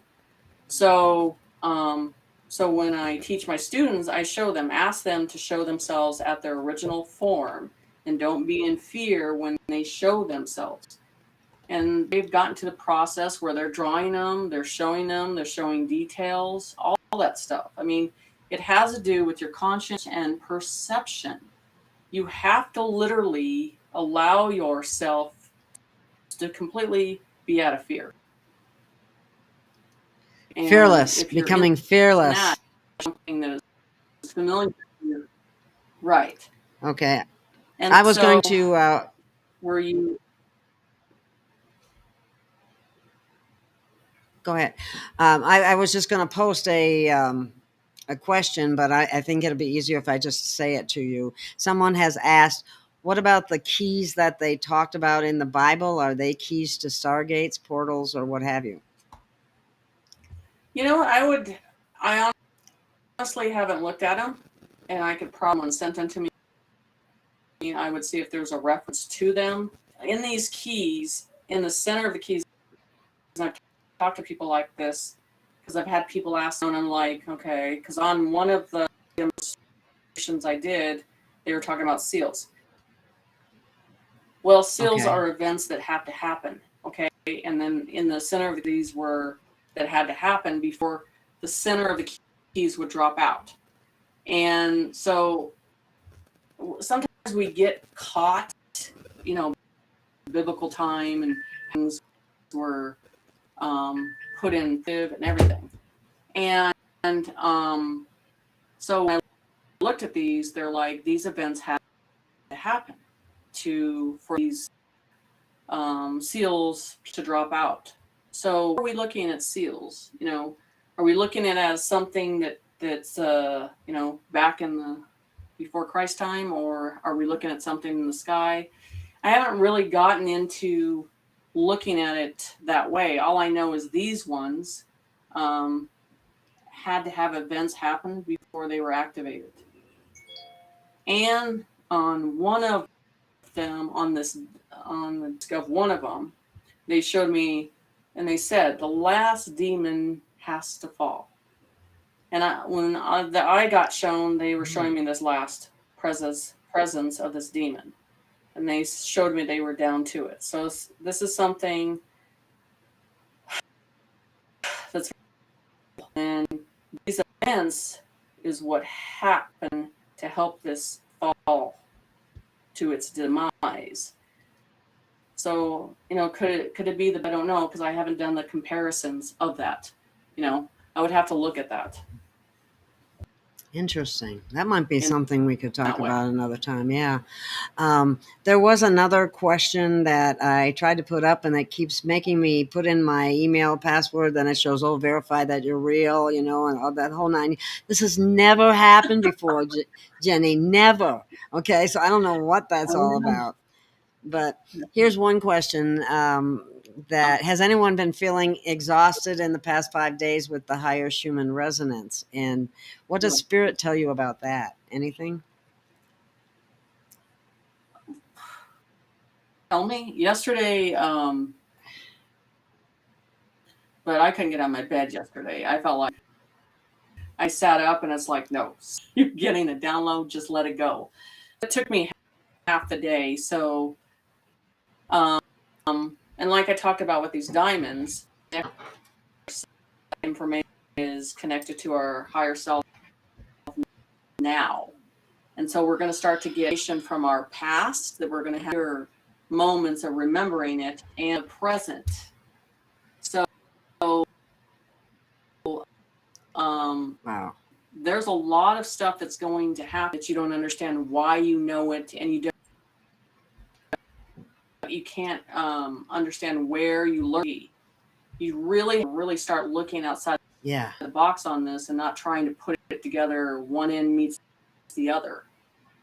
so when I teach my students, I ask them to show themselves at their original form, and don't be in fear when they show themselves. And they've gotten to the process where they're drawing them, they're showing details, all that stuff. I mean, it has to do with your conscience and perception. You have to literally allow yourself to completely be out of fear. And fearless, becoming fearless. That, something that is familiar to you. Right. Okay. And I was going to... were you... Go ahead. I was just going to post a question, but I think it'll be easier if I just say it to you. Someone has asked, what about the keys that they talked about in the Bible? Are they keys to stargates, portals, or what have you? I honestly haven't looked at them, and I could probably send them to me. I would see if there's a reference to them. In these keys, in the center of the keys, and I've talked to people like this, because I've had people ask, and I'm like, okay, because on one of the demonstrations I did, they were talking about seals. Well, seals are events that have to happen, okay? And then in the center of these that had to happen before the center of the keys would drop out. And so sometimes we get caught, biblical time, and things were put in and everything. And so when I looked at these, they're like, these events have to happen for these seals to drop out. So are we looking at seals? Are we looking at it as something that's back in the before Christ time, or are we looking at something in the sky? I haven't really gotten into looking at it that way. All I know is these ones had to have events happen before they were activated. And on one of them, on the disc of one of them, they showed me, and they said the last demon has to fall. And when I got shown, they were showing me this last presence of this demon, and they showed me they were down to it. So this is something that's, and these events is what happened to help this fall to its demise. So, could it be that? I don't know, because I haven't done the comparisons of that. I would have to look at that. Interesting. That might be in something we could talk that way. about another time. Yeah. There was another question that I tried to put up, and it keeps making me put in my email password. Then it shows, "Oh, verify that you're real," and all that whole nine. This has never happened before, Jenny. Never. Okay, so I don't know what that's all about. But here's one question: that has anyone been feeling exhausted in the past 5 days with the higher Schumann resonance? And what does Spirit tell you about that? Anything? Tell me yesterday, but I couldn't get out of my bed yesterday. I felt like I sat up and it's like, no, you're getting a download, just let it go. It took me half the day. So, and like I talked about with these diamonds, information is connected to our higher self now. And so we're going to start to get information from our past, that we're going to have moments of remembering it, and the present. So, Wow. there's a lot of stuff that's going to happen that you don't understand why you know it, and you can't understand where you learn. You really start looking outside Yeah. the box on this and not trying to put it together. One end meets the other.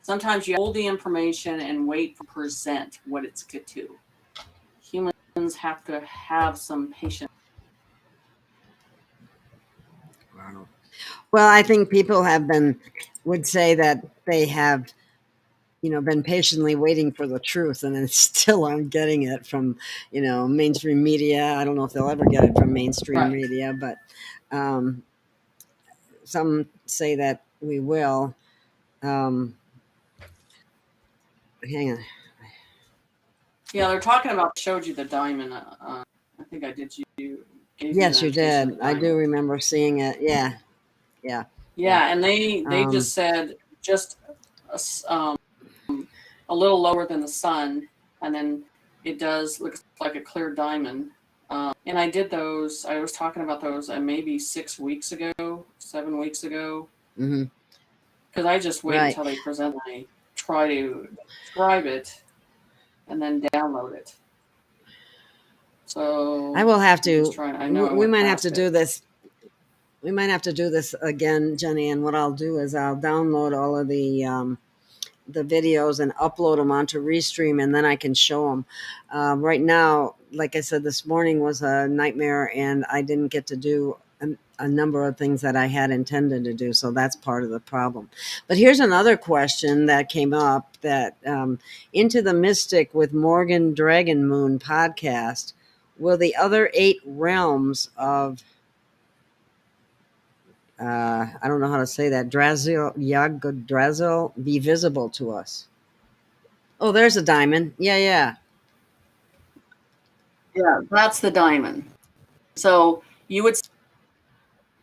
Sometimes you hold the information and wait to present what it's good to. Humans have to have some patience. Wow. Well, I think people would say that they have, been patiently waiting for the truth, and then still aren't getting it from, mainstream media. I don't know if they'll ever get it from mainstream Right. media, but um, some say that we will. Hang on. Yeah, they're talking about, showed you the diamond. I think I did. Gave you Yes, the you invitation did. of the I do diamond. remember seeing it. Yeah, yeah, yeah. Yeah, and they just said just a little lower than the sun, and then it does look like a clear diamond. And I did those. I was talking about those maybe 6 weeks ago, 7 weeks ago, Mm-hmm. because I just wait Right. until they present. And I try to describe it and then download it. So I will have I'm just to. trying. I know I We went might have to past do it. this. We might have to do this again, Jenny. And what I'll do is I'll download all of the videos and upload them onto Restream, and then I can show them. Right now, like I said, this morning was a nightmare, and I didn't get to do a number of things that I had intended to do. So that's part of the problem. But here's another question that came up: that Into the Mystic with Morgan Dragon Moon podcast, will the other 8 realms of I don't know how to say that, Yggdrasil be visible to us? Oh, there's a diamond. Yeah, yeah. Yeah, that's the diamond. So you would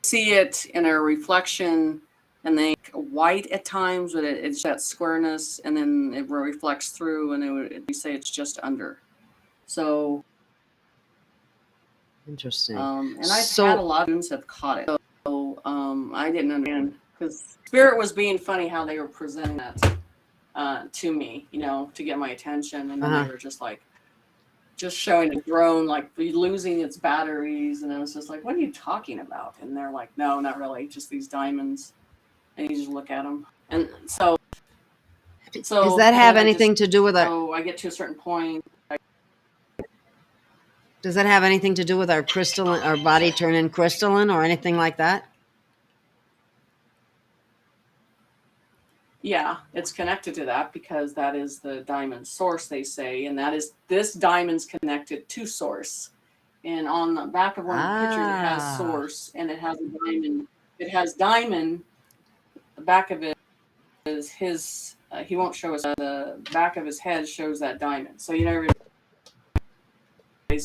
see it in a reflection, and then white at times, but it's that squareness, and then it reflects through, and we say it's just under. So, Interesting. and I've had a lot of students have caught it. So I didn't understand, because Spirit was being funny how they were presenting that to me, to get my attention, and then they were just showing a drone like losing its batteries, and I was just like, what are you talking about? And they're like, no, not really, just these diamonds. And you just look at them. And Does that have then anything to do with our? I get to a certain point. Does that have anything to do with our crystalline, our body turning crystalline, or anything like that? Yeah, it's connected to that, because that is the diamond source, they say, and that is, this diamond's connected to source. And on the back of one of the pictures, it has source, and it has a diamond. It has diamond. The back of it is his. He won't show us. The back of his head shows that diamond. So everybody's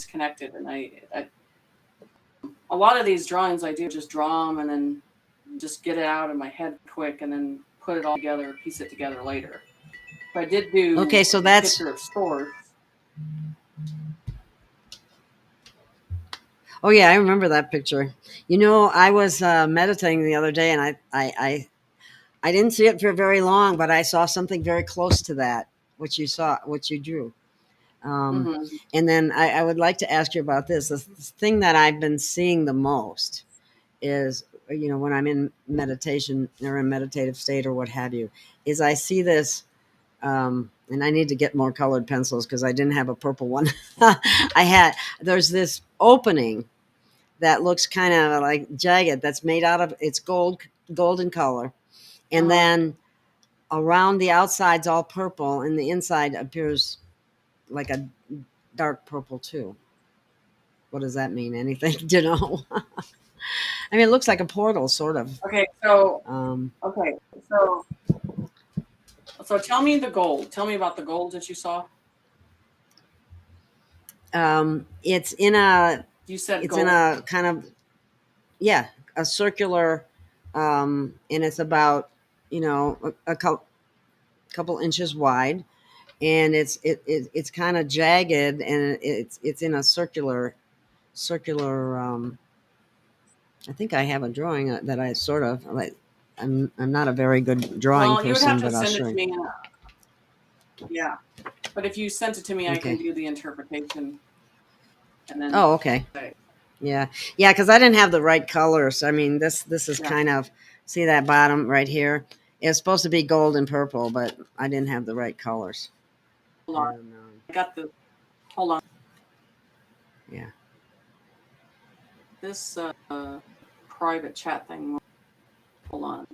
connected. And a lot of these drawings I do just draw them and then just get it out of my head quick, and then put it all together, piece it together later. But I did do Okay, so a that's. picture of source. Oh yeah, I remember that picture. I was meditating the other day, and I I didn't see it for very long, but I saw something very close to that, what you saw, what you drew. Mm-hmm. And then I would like to ask you about this. The thing that I've been seeing the most is, when I'm in meditation or in meditative state or what have you, is I see this, and I need to get more colored pencils because I didn't have a purple one. There's this opening that looks kind of like jagged that's made out of, it's golden color. And Uh-huh. then around the outside's all purple and the inside appears like a dark purple too. What does that mean? Anything? Do you know? I mean, it looks like a portal, sort of. Okay, so Um, okay, so tell me the gold. Tell me about the gold that you saw. it's in a You said it's in gold. a kind of, yeah, a circular, and it's about, a couple inches wide, and it's kind of jagged, and it's in a circular. I think I have a drawing that I sort of like. I'm not a very good drawing Well, you would have person, to but I'll send it show to you. me. Yeah, but if you sent it to me, I can Okay. do the interpretation, and then Oh, okay. say, Yeah, yeah, because I didn't have the right colors. I mean, this is yeah. kind of, see that bottom right here. It's supposed to be gold and purple, but I didn't have the right colors. Hold on, And, I got the. Hold on, yeah. this private chat thing. Hold on.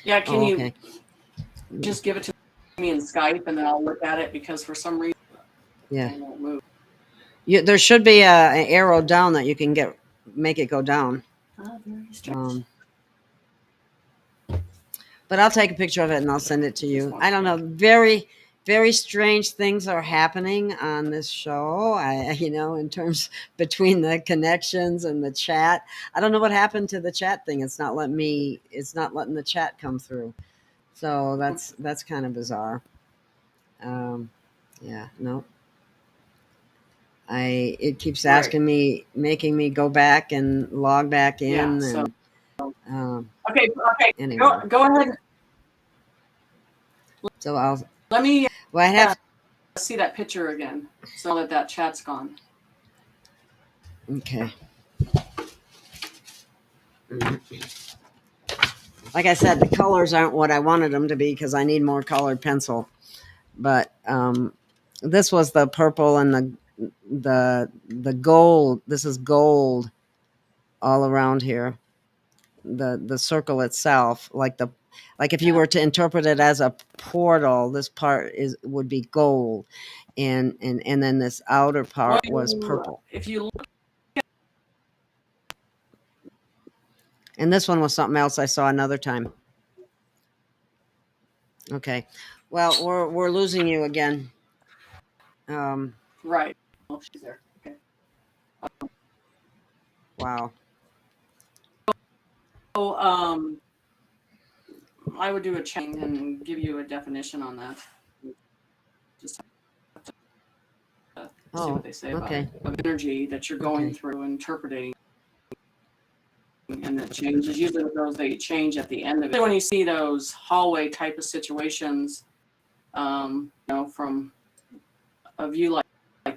Yeah, can Oh, you okay. just give it to me in Skype, and then I'll look at it because for some reason Yeah. it won't move. There should be an arrow down that you can make it go down. Very strange. But I'll take a picture of it and I'll send it to you. I don't know. Very strange things are happening on this show. In terms between the connections and the chat. I don't know what happened to the chat thing. It's not letting the chat come through. So that's kind of bizarre. Yeah, no. It keeps Right. asking me, making me go back and log back in, Yeah. So and okay. anyway. Go ahead. So I'll. Let me Well, I have. see that picture again, so that chat's gone. Okay. Like I said, the colors aren't what I wanted them to be because I need more colored pencil. But this was the purple and the gold. This is gold all around here. The circle itself, like if you were to interpret it as a portal, this part would be gold, and then this outer part was purple. If you look, And this one was something else I saw another time. Okay. Well, we're losing you again. right. Oh, she's there. Okay. Wow. So I would do a check and give you a definition on that. Just have to see what they say about okay. it. Of energy that you're going Okay. through, interpreting, and it changes. Usually those they change at the end of it. When you see those hallway type of situations, from a view like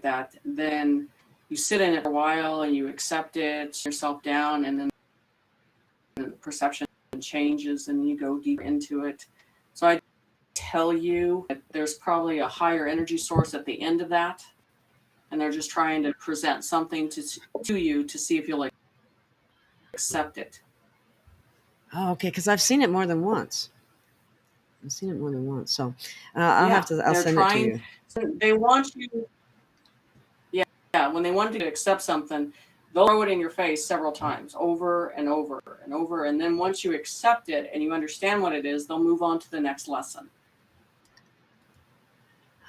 that, then you sit in it for a while and you accept it, yourself down, and then the perception changes and you go deep into it. So I tell you that there's probably a higher energy source at the end of that, and they're just trying to present something to you to see if you'll accept it. Oh, okay. Because I've seen it more than once. So I'll They're send it to trying. you. So they want you. Yeah, when they want you to accept something, they'll throw it in your face several times, over and over and over, and then once you accept it and you understand what it is, they'll move on to the next lesson.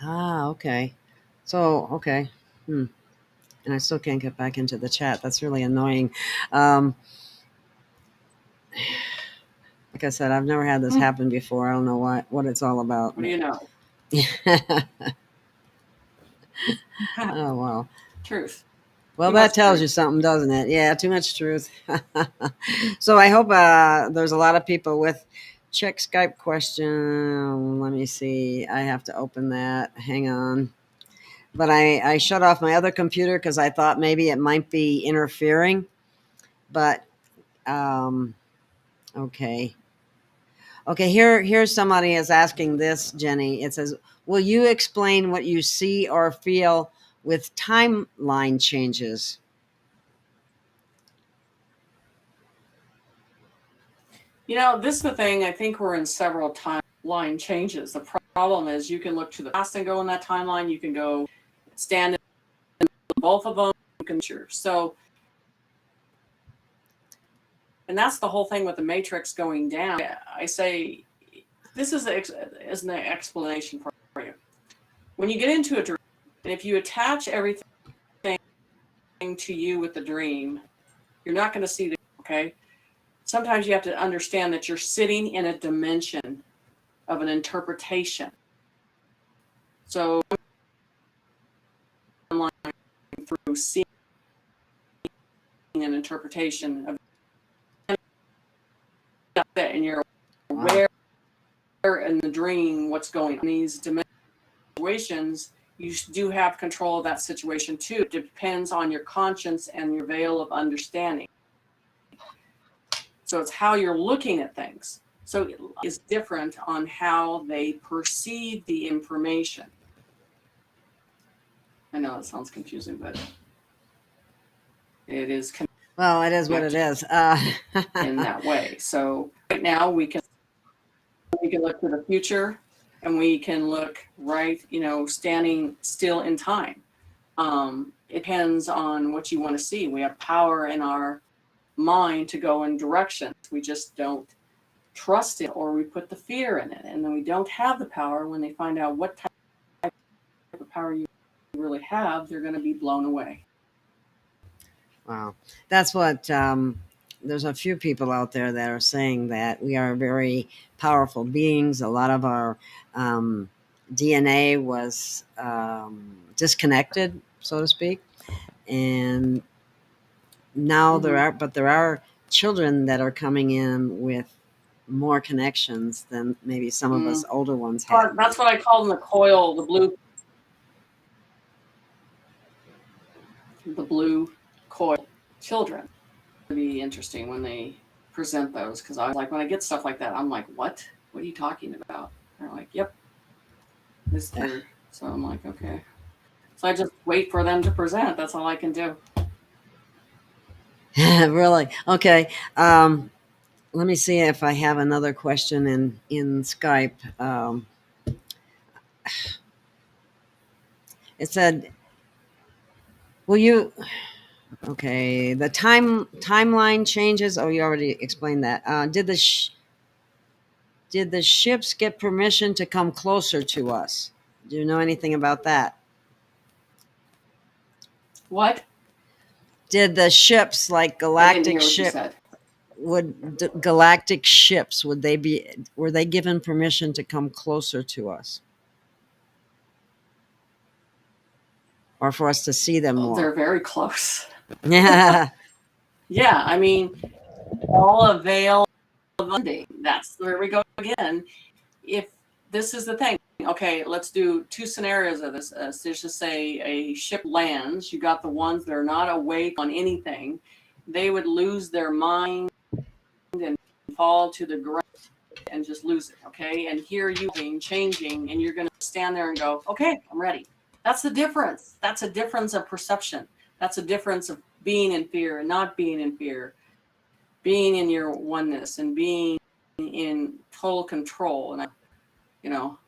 Okay. So, okay. And I still can't get back into the chat. That's really annoying. Like I said, I've never had this happen before. I don't know what it's all about. What do you know? Oh, wow. Truth. Well, Too that much tells truth. you something, doesn't it? Yeah, too much truth. So I hope there's a lot of people with check Skype question. Let me see. I have to open that. Hang on. But I shut off my other computer because I thought maybe it might be interfering. But um, okay. Okay, here's somebody is asking this, Jenny. It says, "Will you explain what you see or feel with timeline changes?" This is the thing. I think we're in several timeline changes. The problem is you can look to the past and go in that timeline. You can go stand in both of them. You can so, and that's the whole thing with the matrix going down. I say this is an explanation for you. When you get into a dream, and if you attach everything to you with the dream, you're not going to see the okay. Sometimes you have to understand that you're sitting in a dimension of an interpretation. So through seeing an interpretation of that, and you're aware in the dream what's going on in these situations. You do have control of that situation too. It depends on your conscience and your veil of understanding. So it's how you're looking at things. So it is different on how they perceive the information. I know that sounds confusing, but it is Well, it is what it is. in that way. So right now we can look to the future, and we can look right, standing still in time. It depends on what you want to see. We have power in our mind to go in directions. We just don't trust it, or we put the fear in it, and then we don't have the power. When they find out what type of power you really have, they're going to be blown away. Wow, that's what. There's a few people out there that are saying that we are very powerful beings. A lot of our DNA was disconnected, so to speak, and now there are children that are coming in with more connections than maybe some of us older ones have. That's what I call them, the coil, the blue coil children. It'd be interesting when they present those, because I was like, when I get stuff like that, I'm like, what are you talking about? They're like, yep, this there. So I'm like, okay. So I just wait for them to present. That's all I can do. Really? Okay. Let me see if I have another question in Skype. It said, "Will you?" Okay, the timeline changes. Oh, you already explained that. Did the ships get permission to come closer to us? Do you know anything about that? What? Did the ships, like I didn't galactic hear what you ship, said. galactic ships, were they given permission to come closer to us, or for us to see them more? They're very close. Yeah. Yeah, I mean, all avail of funding. That's where we go again. If this is the thing, okay, let's do two scenarios of this. Let's just say a ship lands. You got the ones that are not awake on anything. They would lose their mind and fall to the ground and just lose it. Okay, and here you being changing, and you're going to stand there and go, okay, I'm ready. That's the difference. That's a difference of perception. That's a difference of being in fear and not being in fear, being in your oneness and being in total control and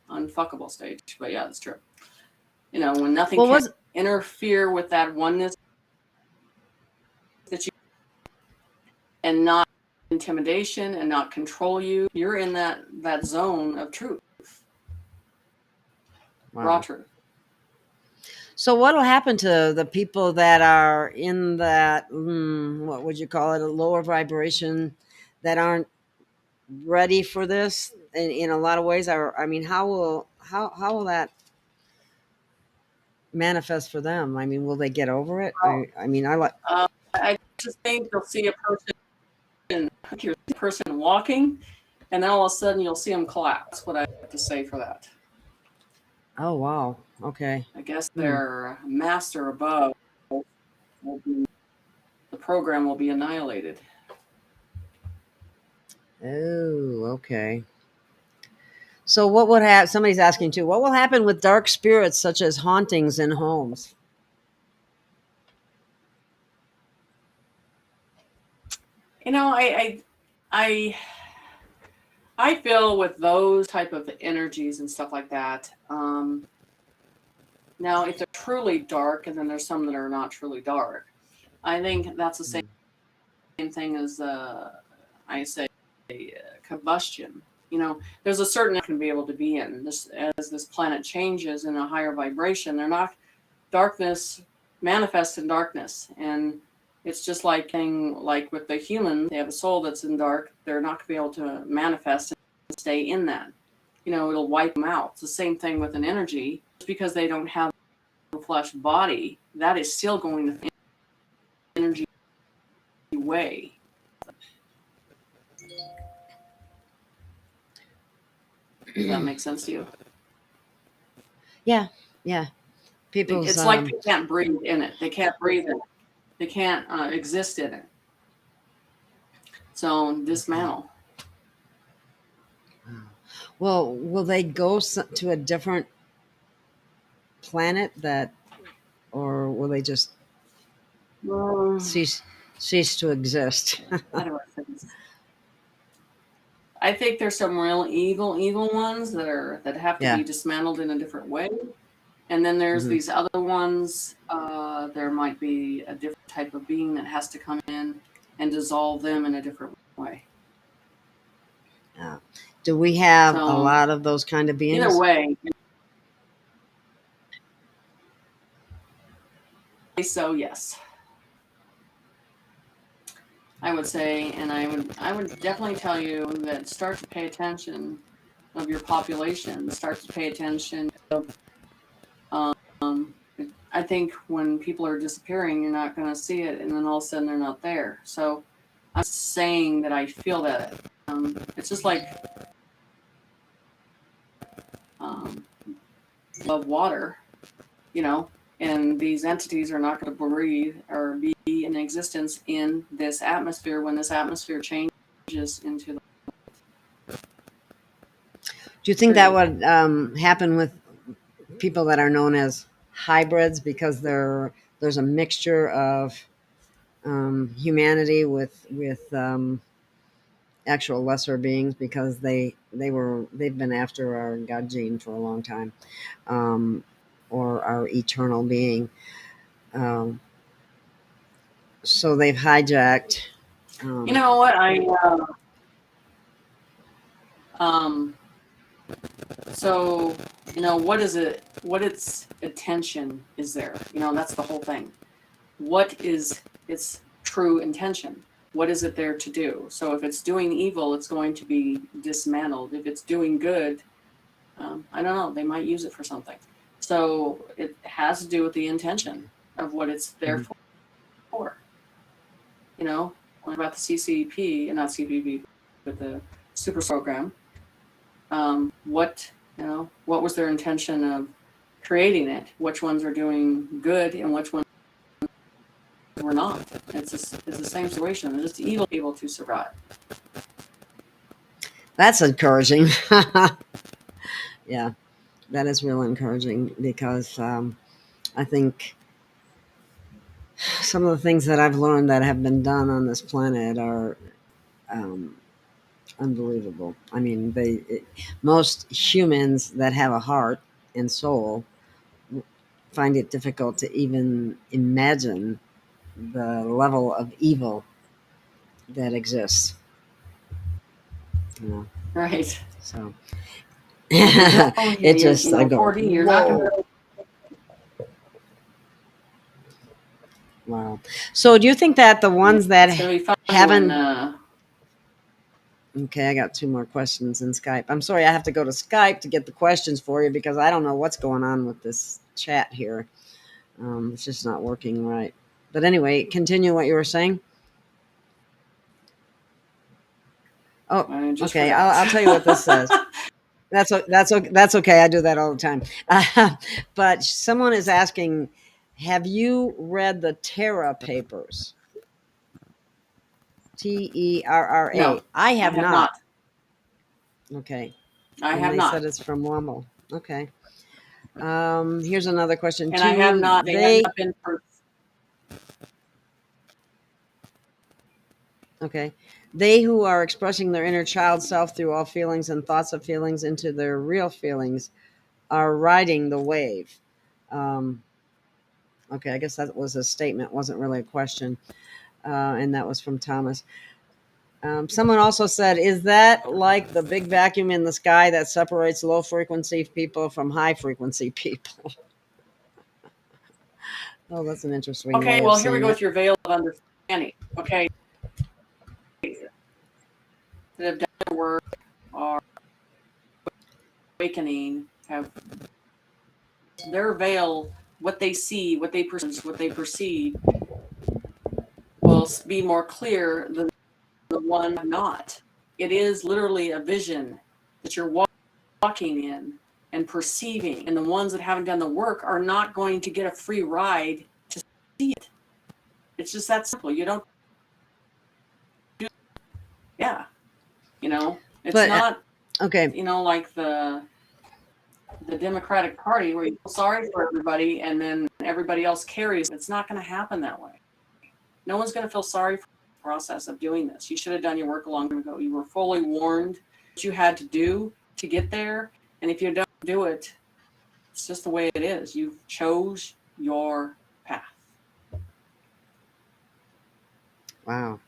unfuckable stage. But yeah, that's true. When nothing can interfere with that oneness that you, and not intimidation and not control you, you're in that zone of truth. Wow. Raw truth. So what will happen to the people that are in that, what would you call it, a lower vibration, that aren't ready for this in a lot of ways? I mean, how will that manifest for them? I mean, will they get over it? I mean, I like. I just think you'll see a person walking, and then all of a sudden you'll see them collapse. That's what I have to say for that. Oh wow. Okay. I guess Hmm. their master above will be, the program will be annihilated. Oh, okay. So what would happen? Somebody's asking too. What will happen with dark spirits such as hauntings in homes? You know, I I feel with those type of energies and stuff like that. Now, if they're truly dark, and then there's some that are not truly dark, I think that's the same thing as I say combustion. You know, there's a certain can be able to be in this as this planet changes in a higher vibration. They're not darkness manifests in darkness, and it's just like with the human, they have a soul that's in dark. They're not going to be able to manifest and stay in that. You know, it'll wipe them out. It's the same thing with an energy. Just because they don't have a flesh body, that is still going to energy way. Does that make sense to you? Yeah, yeah. People's It's like they can't breathe in it. They can't breathe in it. They can't exist in it. So dismantle. well, will they go to a different planet that, or will they just cease to exist? How do I say this? I think there's some real evil ones that have to Yeah. be dismantled in a different way. And then there's these other ones. There might be a different type of being that has to come in and dissolve them in a different way. Do we have So, a lot of those kind of beings? Either way, so yes, I would say, and I would definitely tell you that start to pay attention of your population. Start to pay attention of. I think when people are disappearing, you're not going to see it, and then all of a sudden they're not there. So I'm saying that I feel that it's just like of water, you know, and these entities are not going to breathe or be in existence in this atmosphere when this atmosphere changes into the. Do you think that would happen with people that are known as hybrids because there's a mixture of humanity with actual lesser beings because they've been after our God gene for a long time, or our eternal being. Um, so they've hijacked. You know what so you know what is it? What its attention is there? You know, that's the whole thing. What is its true intention? What is it there to do? So if it's doing evil, it's going to be dismantled. If it's doing good, I don't know, they might use it for something. So it has to do with the intention of what it's there for. You know, what about the CCP, and not CPP, but the super program? What was their intention of creating it? Which ones are doing good and which ones were not? It's the same situation. They're just evil able to survive. That's encouraging. Yeah, that is real encouraging because I think some of the things that I've learned that have been done on this planet are um, unbelievable. I mean, most humans that have a heart and soul find it difficult to even imagine the level of evil that exists. You know, Right. so Yeah, it just I go 40, you're not going to. wow. So do you think that the ones that It's going to be funny when haven't Okay, I got 2 more questions in Skype. I'm sorry, I have to go to Skype to get the questions for you because I don't know what's going on with this chat here. It's just not working right. But anyway, continue what you were saying. Oh, I just okay. forgot. I'll tell you what this says. That's okay. I do that all the time. But someone is asking, have you read the Terra papers? Terra. No, I I have have not. not. Okay. I And have they said not. it's from Womble. Okay. Here's another question. And I have not. They have not been. Okay. They who are expressing their inner child self through all feelings and thoughts of feelings into their real feelings are riding the wave. Um, okay, I guess that was a statement, wasn't really a question. And that was from Thomas. Someone also said, is that like the big vacuum in the sky that separates low frequency people from high frequency people? Oh, that's an interesting Okay, way of well, here we seeing go it. with your veil of understanding. Okay, that have done their work, are awakening, have their veil, what they see, what they perceive, will be more clear than the one not. It is literally a vision that you're walking in and perceiving, and the ones that haven't done the work are not going to get a free ride to see it. It's just that simple. You don't do, yeah, it's But not, okay. like the Democratic Party where you feel sorry for everybody and then everybody else carries. It's not going to happen that way. No one's going to feel sorry for the process of doing this. You should have done your work a long time ago. You were fully warned what you had to do to get there. And if you don't do it, it's just the way it is. You chose your path. Wow.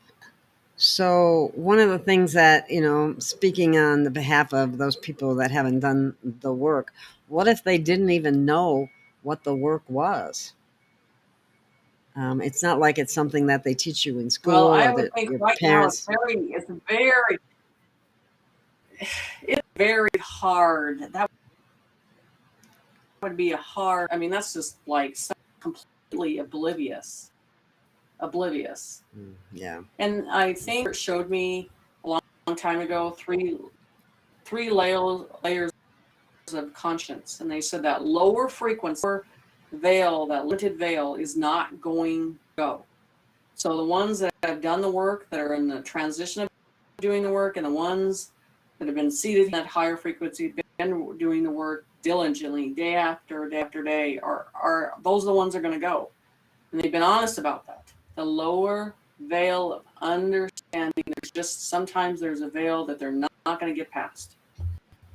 So, one of the things that, speaking on the behalf of those people that haven't done the work, what if they didn't even know what the work was? It's not like it's something that they teach you in Well, school I or would that think your right now parents. it's very hard. That would be a hard, I mean, that's just like completely oblivious. Yeah. And I think it showed me a long time ago three layers of conscience, and they said that lower frequency veil, that limited veil, is not going to go. So the ones that have done the work, that are in the transition of doing the work, and the ones that have been seated in that higher frequency, been doing the work diligently, day after day after day, are those are the ones that are going to go. And they've been honest about that. The lower veil of understanding, sometimes there's a veil that they're not going to get past.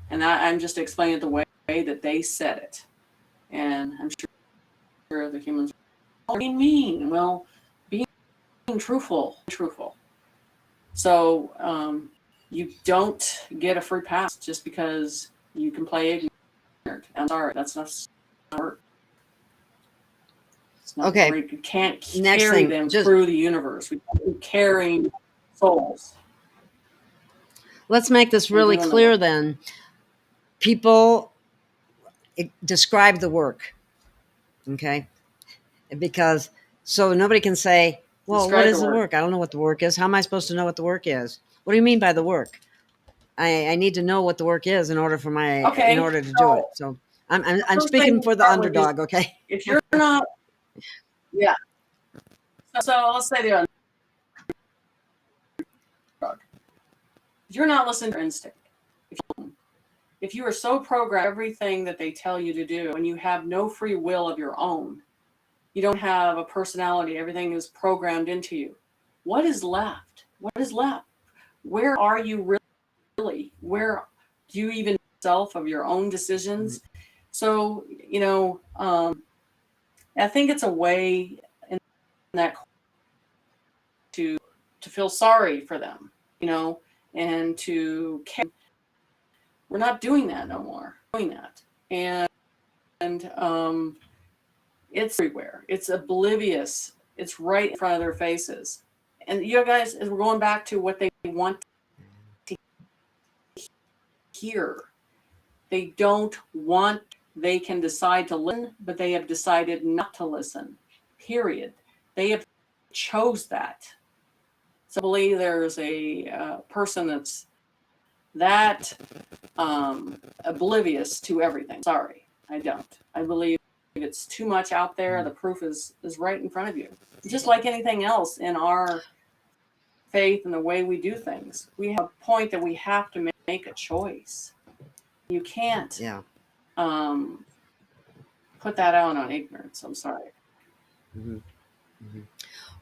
And I'm just explaining it the way that they said it. And I'm sure the humans, what do you mean? Well, being truthful. So you don't get a free pass just because you can play ignorant. I'm sorry, that's not work. It's not Okay. great. You can't Next carry thing, them just through the universe. We can't be carrying souls. let's make this really clear then. People describe the work, okay? Because so nobody can say, well, what Describe is the the work. work? I don't know what the work is. How am I supposed to know what the work is? What do you mean by the work? I need to know what the work is in order Okay, to do it. so So the I'm first thing speaking to for the start with is, underdog, okay? if you're not, yeah. So let's say the underdog. If you're not listening to your instinct, if you are so programmed everything that they tell you to do, and you have no free will of your own, you don't have a personality, everything is programmed into you. What is left? What is left? Where are you really? Where do you even self of your own decisions? So, I think it's a way in that to feel sorry for them, and to care. We're not doing that no more. Doing that, and it's everywhere. It's oblivious. It's right in front of their faces. And you guys, as we're going back to what they want to hear. They don't want, they can decide to listen, but they have decided not to listen, period. They have chose that. So I believe there's a person that's that oblivious to everything. Sorry, I don't. I believe it's too much out there. The proof is right in front of you. Just like anything else in our faith and the way we do things, we have a point that we have to make a choice. You can't put that out on ignorance. I'm sorry. Mm-hmm. Mm-hmm.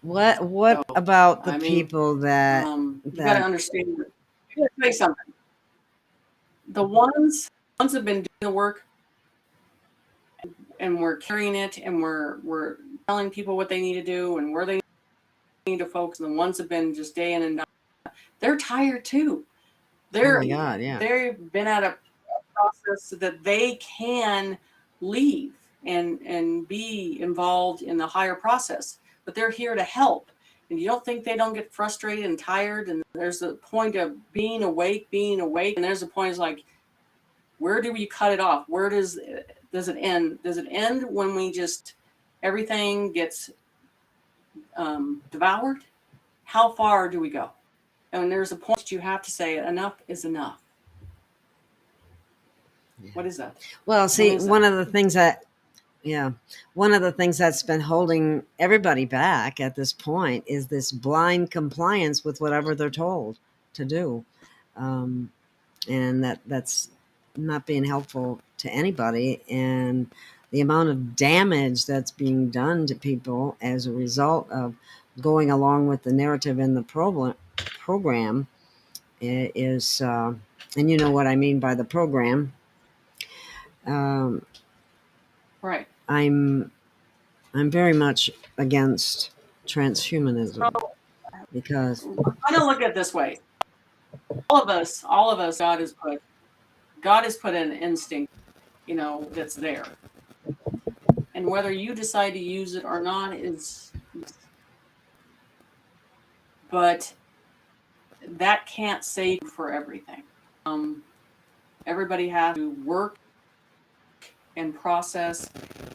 What about the people that you got to understand? You got to say something. The ones have been doing the work, and we're carrying it, and we're telling people what they need to do and where they need to focus. And the ones have been just day in and out. They're tired too. Oh my God, yeah. They've been at a process so that they can leave and be involved in the higher process, but they're here to help. And you don't think they don't get frustrated and tired? And there's a point of being awake, and there's a point is like, where do we cut it off? Where does it end? Does it end when we just everything gets devoured? How far do we go? And there's a point you have to say enough is enough. Yeah. What is that? Well, see, one of the things that's been holding everybody back at this point is this blind compliance with whatever they're told to do. And that's not being helpful to anybody. And the amount of damage that's being done to people as a result of going along with the narrative in the program is, and you know what I mean by the program. Right. I'm very much against transhumanism because I don't look at it this way. All of us, God has put an instinct, that's there. And whether you decide to use it or not but that can't save you for everything. Everybody has to work and process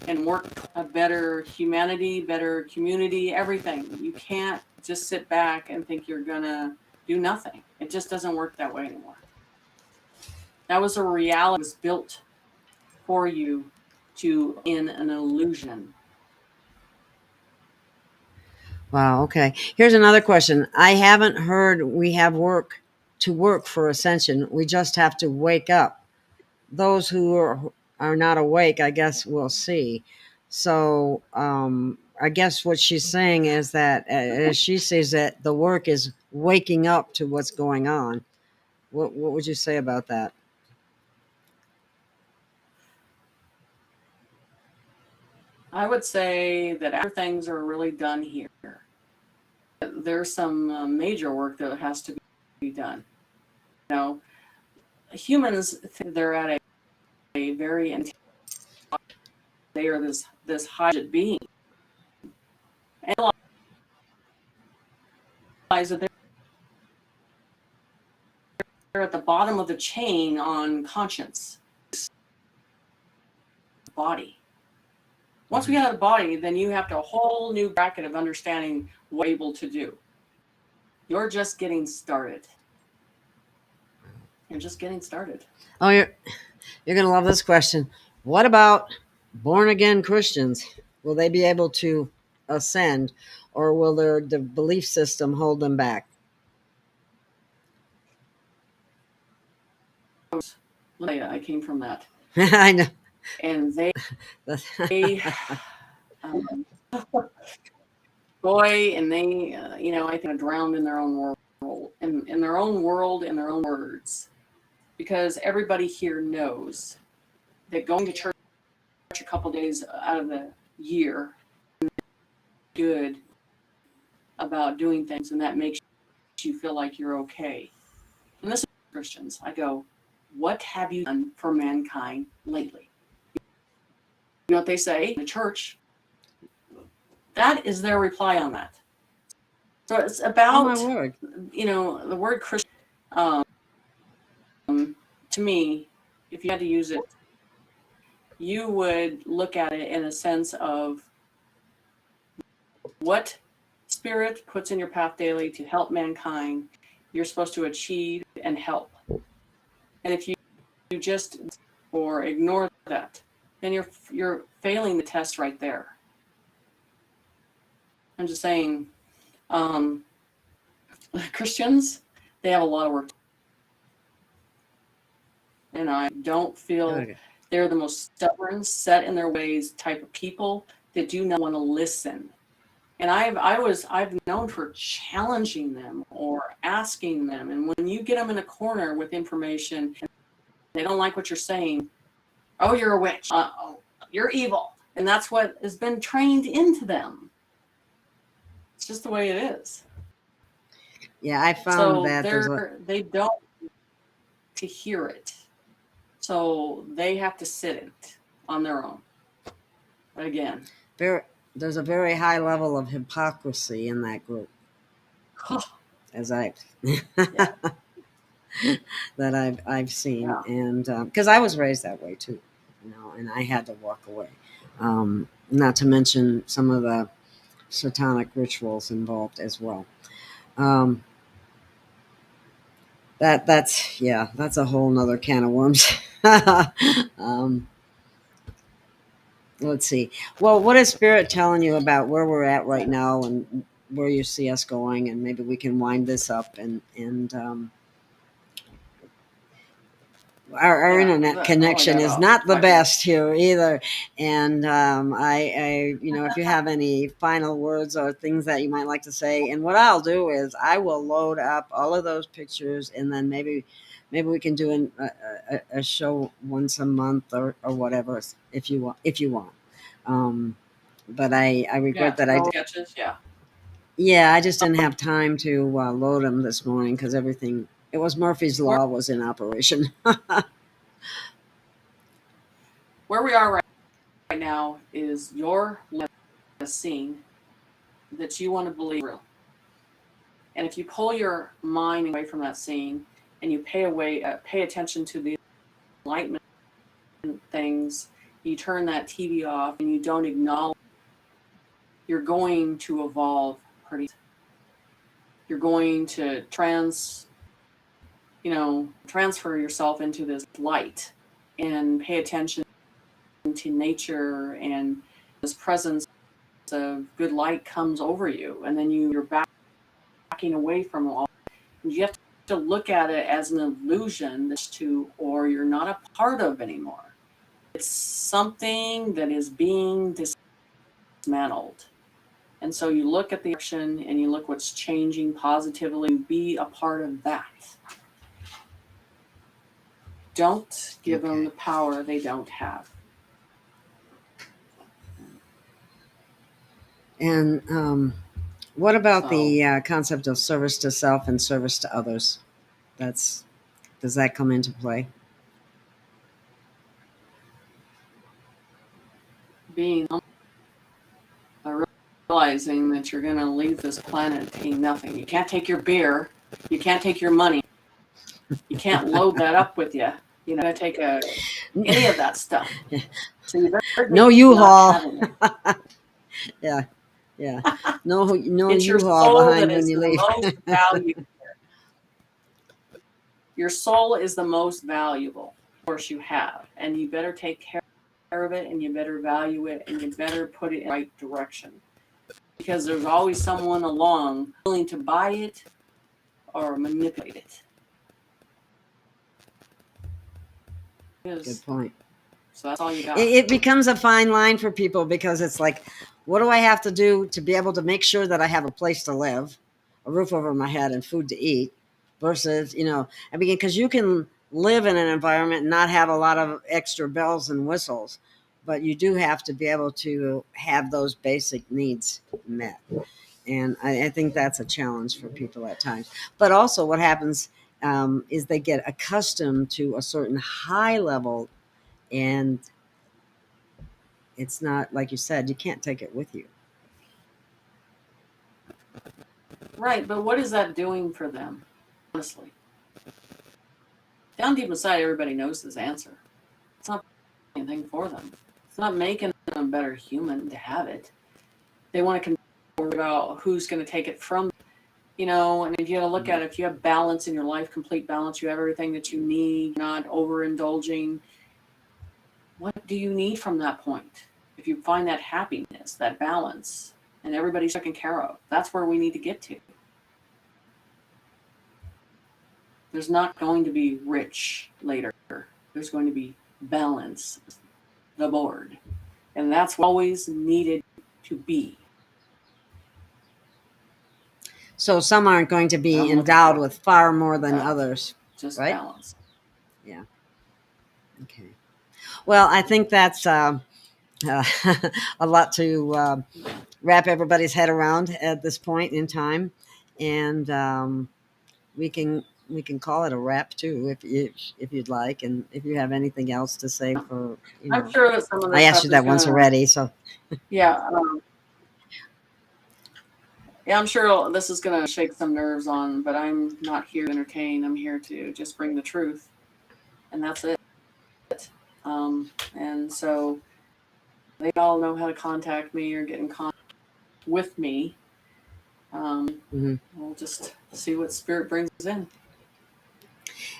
and work a better humanity, better community, everything. You can't just sit back and think you're gonna do nothing. It just doesn't work that way anymore. That was a reality that was built for you in an illusion. Wow. Okay. Here's another question. I haven't heard we have work for ascension. We just have to wake up. Those who are not awake, I guess we'll see. So I guess what she's saying is that as she says that the work is waking up to what's going on. What would you say about that? I would say that after things are really done here, there's some major work that has to be done. Humans think they're at a very they are this high being, and realize that they're at the bottom of the chain on conscience body. Once we get out of the body, then you have to a whole new bracket of understanding what you're able to do. You're just getting started. You're just getting started. Oh, you're going to love this question. What about born again Christians? Will they be able to ascend, or will the belief system hold them back? I came from that. I know. And they boy, and they, I think drowned in their own world, in their own world, in their own words, because everybody here knows that going to church a couple days out of the year is good about doing things, and that makes you feel like you're okay. And this is Christians. I go, what have you done for mankind lately? You know what they say in the church? That is their reply on that. So it's about, oh, my word. The word Christian to me, if you had to use it, you would look at it in a sense of what spirit puts in your path daily to help mankind, you're supposed to achieve and help. And if you just or ignore that, then you're failing the test right there. I'm just saying, Christians, they have a lot of work. And I don't feel they're the most stubborn, set in their ways type of people that do not want to listen. And I've known for challenging them or asking them. And when you get them in a corner with information and they don't like what you're saying, oh, you're a witch. Oh, you're evil. And that's what has been trained into them. It's just the way it is. Yeah, I found that they don't to hear it. So they have to sit it on their own. But again, there's a very high level of hypocrisy in that group. As I've that I've seen, and because I was raised that way too, and I had to walk away. Not to mention some of the satanic rituals involved as well. That's a whole nother can of worms. Let's see. Well, what is Spirit telling you about where we're at right now and where you see us going? And maybe we can wind this up and our internet connection is not the best here either. And I if you have any final words or things that you might like to say, and what I'll do is I will load up all of those pictures, and then maybe we can do a show once a month or whatever if you want. But I regret that I sketches, I just didn't have time to load them this morning because everything. It was Murphy's Law was in operation. Where we are right now is your scene that you want to believe real. And if you pull your mind away from that scene and you pay attention to the enlightenment things, you turn that TV off and you don't acknowledge, you're going to evolve pretty. You're going to transfer yourself into this light and pay attention to nature, and this presence of good light comes over you, and then you're backing away from all. And you have to look at it as an illusion or you're not a part of anymore. It's something that is being dismantled. And so you look at the action and you look what's changing positively, be a part of that. Don't give them the power they don't have. And what about the concept of service to self and service to others? Does that come into play? Being realizing that you're going to leave this planet paying nothing. You can't take your beer. You can't take your money. You can't load that up with you. You know, take any of that stuff. So you no U-Haul. Yeah. No U-Haul behind when you leave. Most valuable. Your soul is the most valuable force you have, and you better take care of it, and you better value it, and you better put it in the right direction. Because there's always someone along willing to buy it or manipulate it. Good point. So that's all you got. It becomes a fine line for people because it's like, what do I have to do to be able to make sure that I have a place to live, a roof over my head, and food to eat, versus, because you can live in an environment and not have a lot of extra bells and whistles, but you do have to be able to have those basic needs met. And I think that's a challenge for people at times. But also what happens is they get accustomed to a certain high level, and it's not, like you said, you can't take it with you. Right, but what is that doing for them, honestly? down deep inside, everybody knows this answer. It's not anything for them. It's not making them a better human to have it. They want to worry about who's going to take it from them. You know, and if you look at it, if you have balance in your life, complete balance, you have everything that you need, not overindulging, what do you need from that point? If you find that happiness, that balance, and everybody's taken care of, that's where we need to get to. There's not going to be rich later. There's going to be balance, the board. And that's always needed to be. So some aren't going to be endowed with far more than others. Just right? Balance. Yeah. Okay. Well, I think that's a lot to wrap everybody's head around at this point in time, and we can call it a wrap too, if you'd like, and if you have anything else to say for, I'm sure that some of this I asked you that once already, so yeah. Yeah, I'm sure this is going to shake some nerves on, but I'm not here to entertain. I'm here to just bring the truth, and that's it. And so they all know how to contact me or get in contact with me. We'll just see what spirit brings in.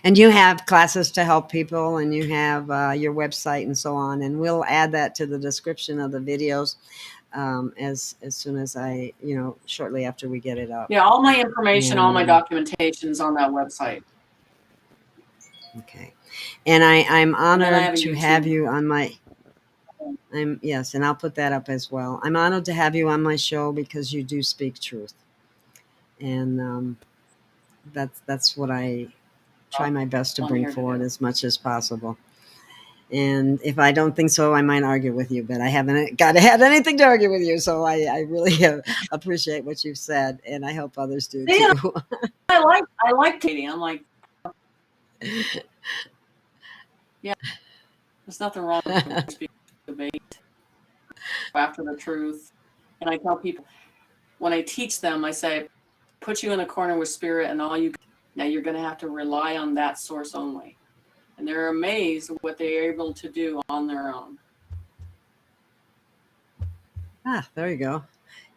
And you have classes to help people, and you have your website and so on, and we'll add that to the description of the videos as soon as shortly after we get it up. Yeah, all my information, all my documentation is on that website. Okay. And I'm honored to YouTube. have you on my and I'll put that up as well. I'm honored to have you on my show because you do speak truth. And that's what I try my best to bring forward as much as possible. And if I don't think so, I might argue with you, but I haven't had anything to argue with you. So I really appreciate what you've said, and I hope others do too. I like Katie. I'm like, yeah, there's nothing wrong with speaking debate after the truth. And I tell people, when I teach them, I say, put you in a corner with spirit, and now you're going to have to rely on that source only. And they're amazed at what they're able to do on their own. There you go.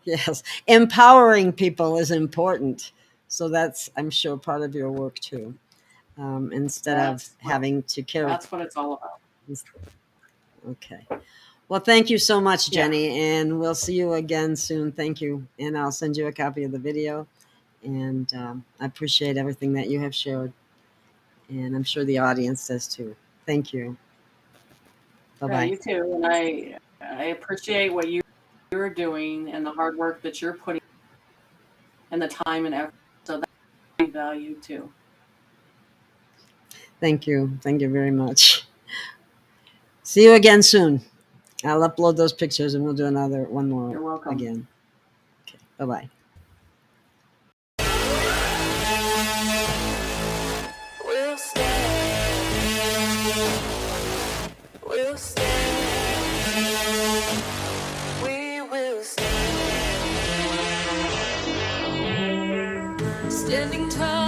Yes. Empowering people is important. So that's, I'm sure, part of your work too. Instead of having to care. That's what it's all about. Okay. Well, thank you so much, Jenny. Yeah. And we'll see you again soon. Thank you. And I'll send you a copy of the video. And I appreciate everything that you have shared. And I'm sure the audience does too. Thank you. Bye-bye. Yeah, you too. And I appreciate what you're doing and the hard work that you're putting and the time and effort. So that's value too. Thank you. Thank you very much. See you again soon. I'll upload those pictures and we'll do one more. You're welcome. Again. Okay. Bye-bye. We'll stand. We will stand. Standing tall.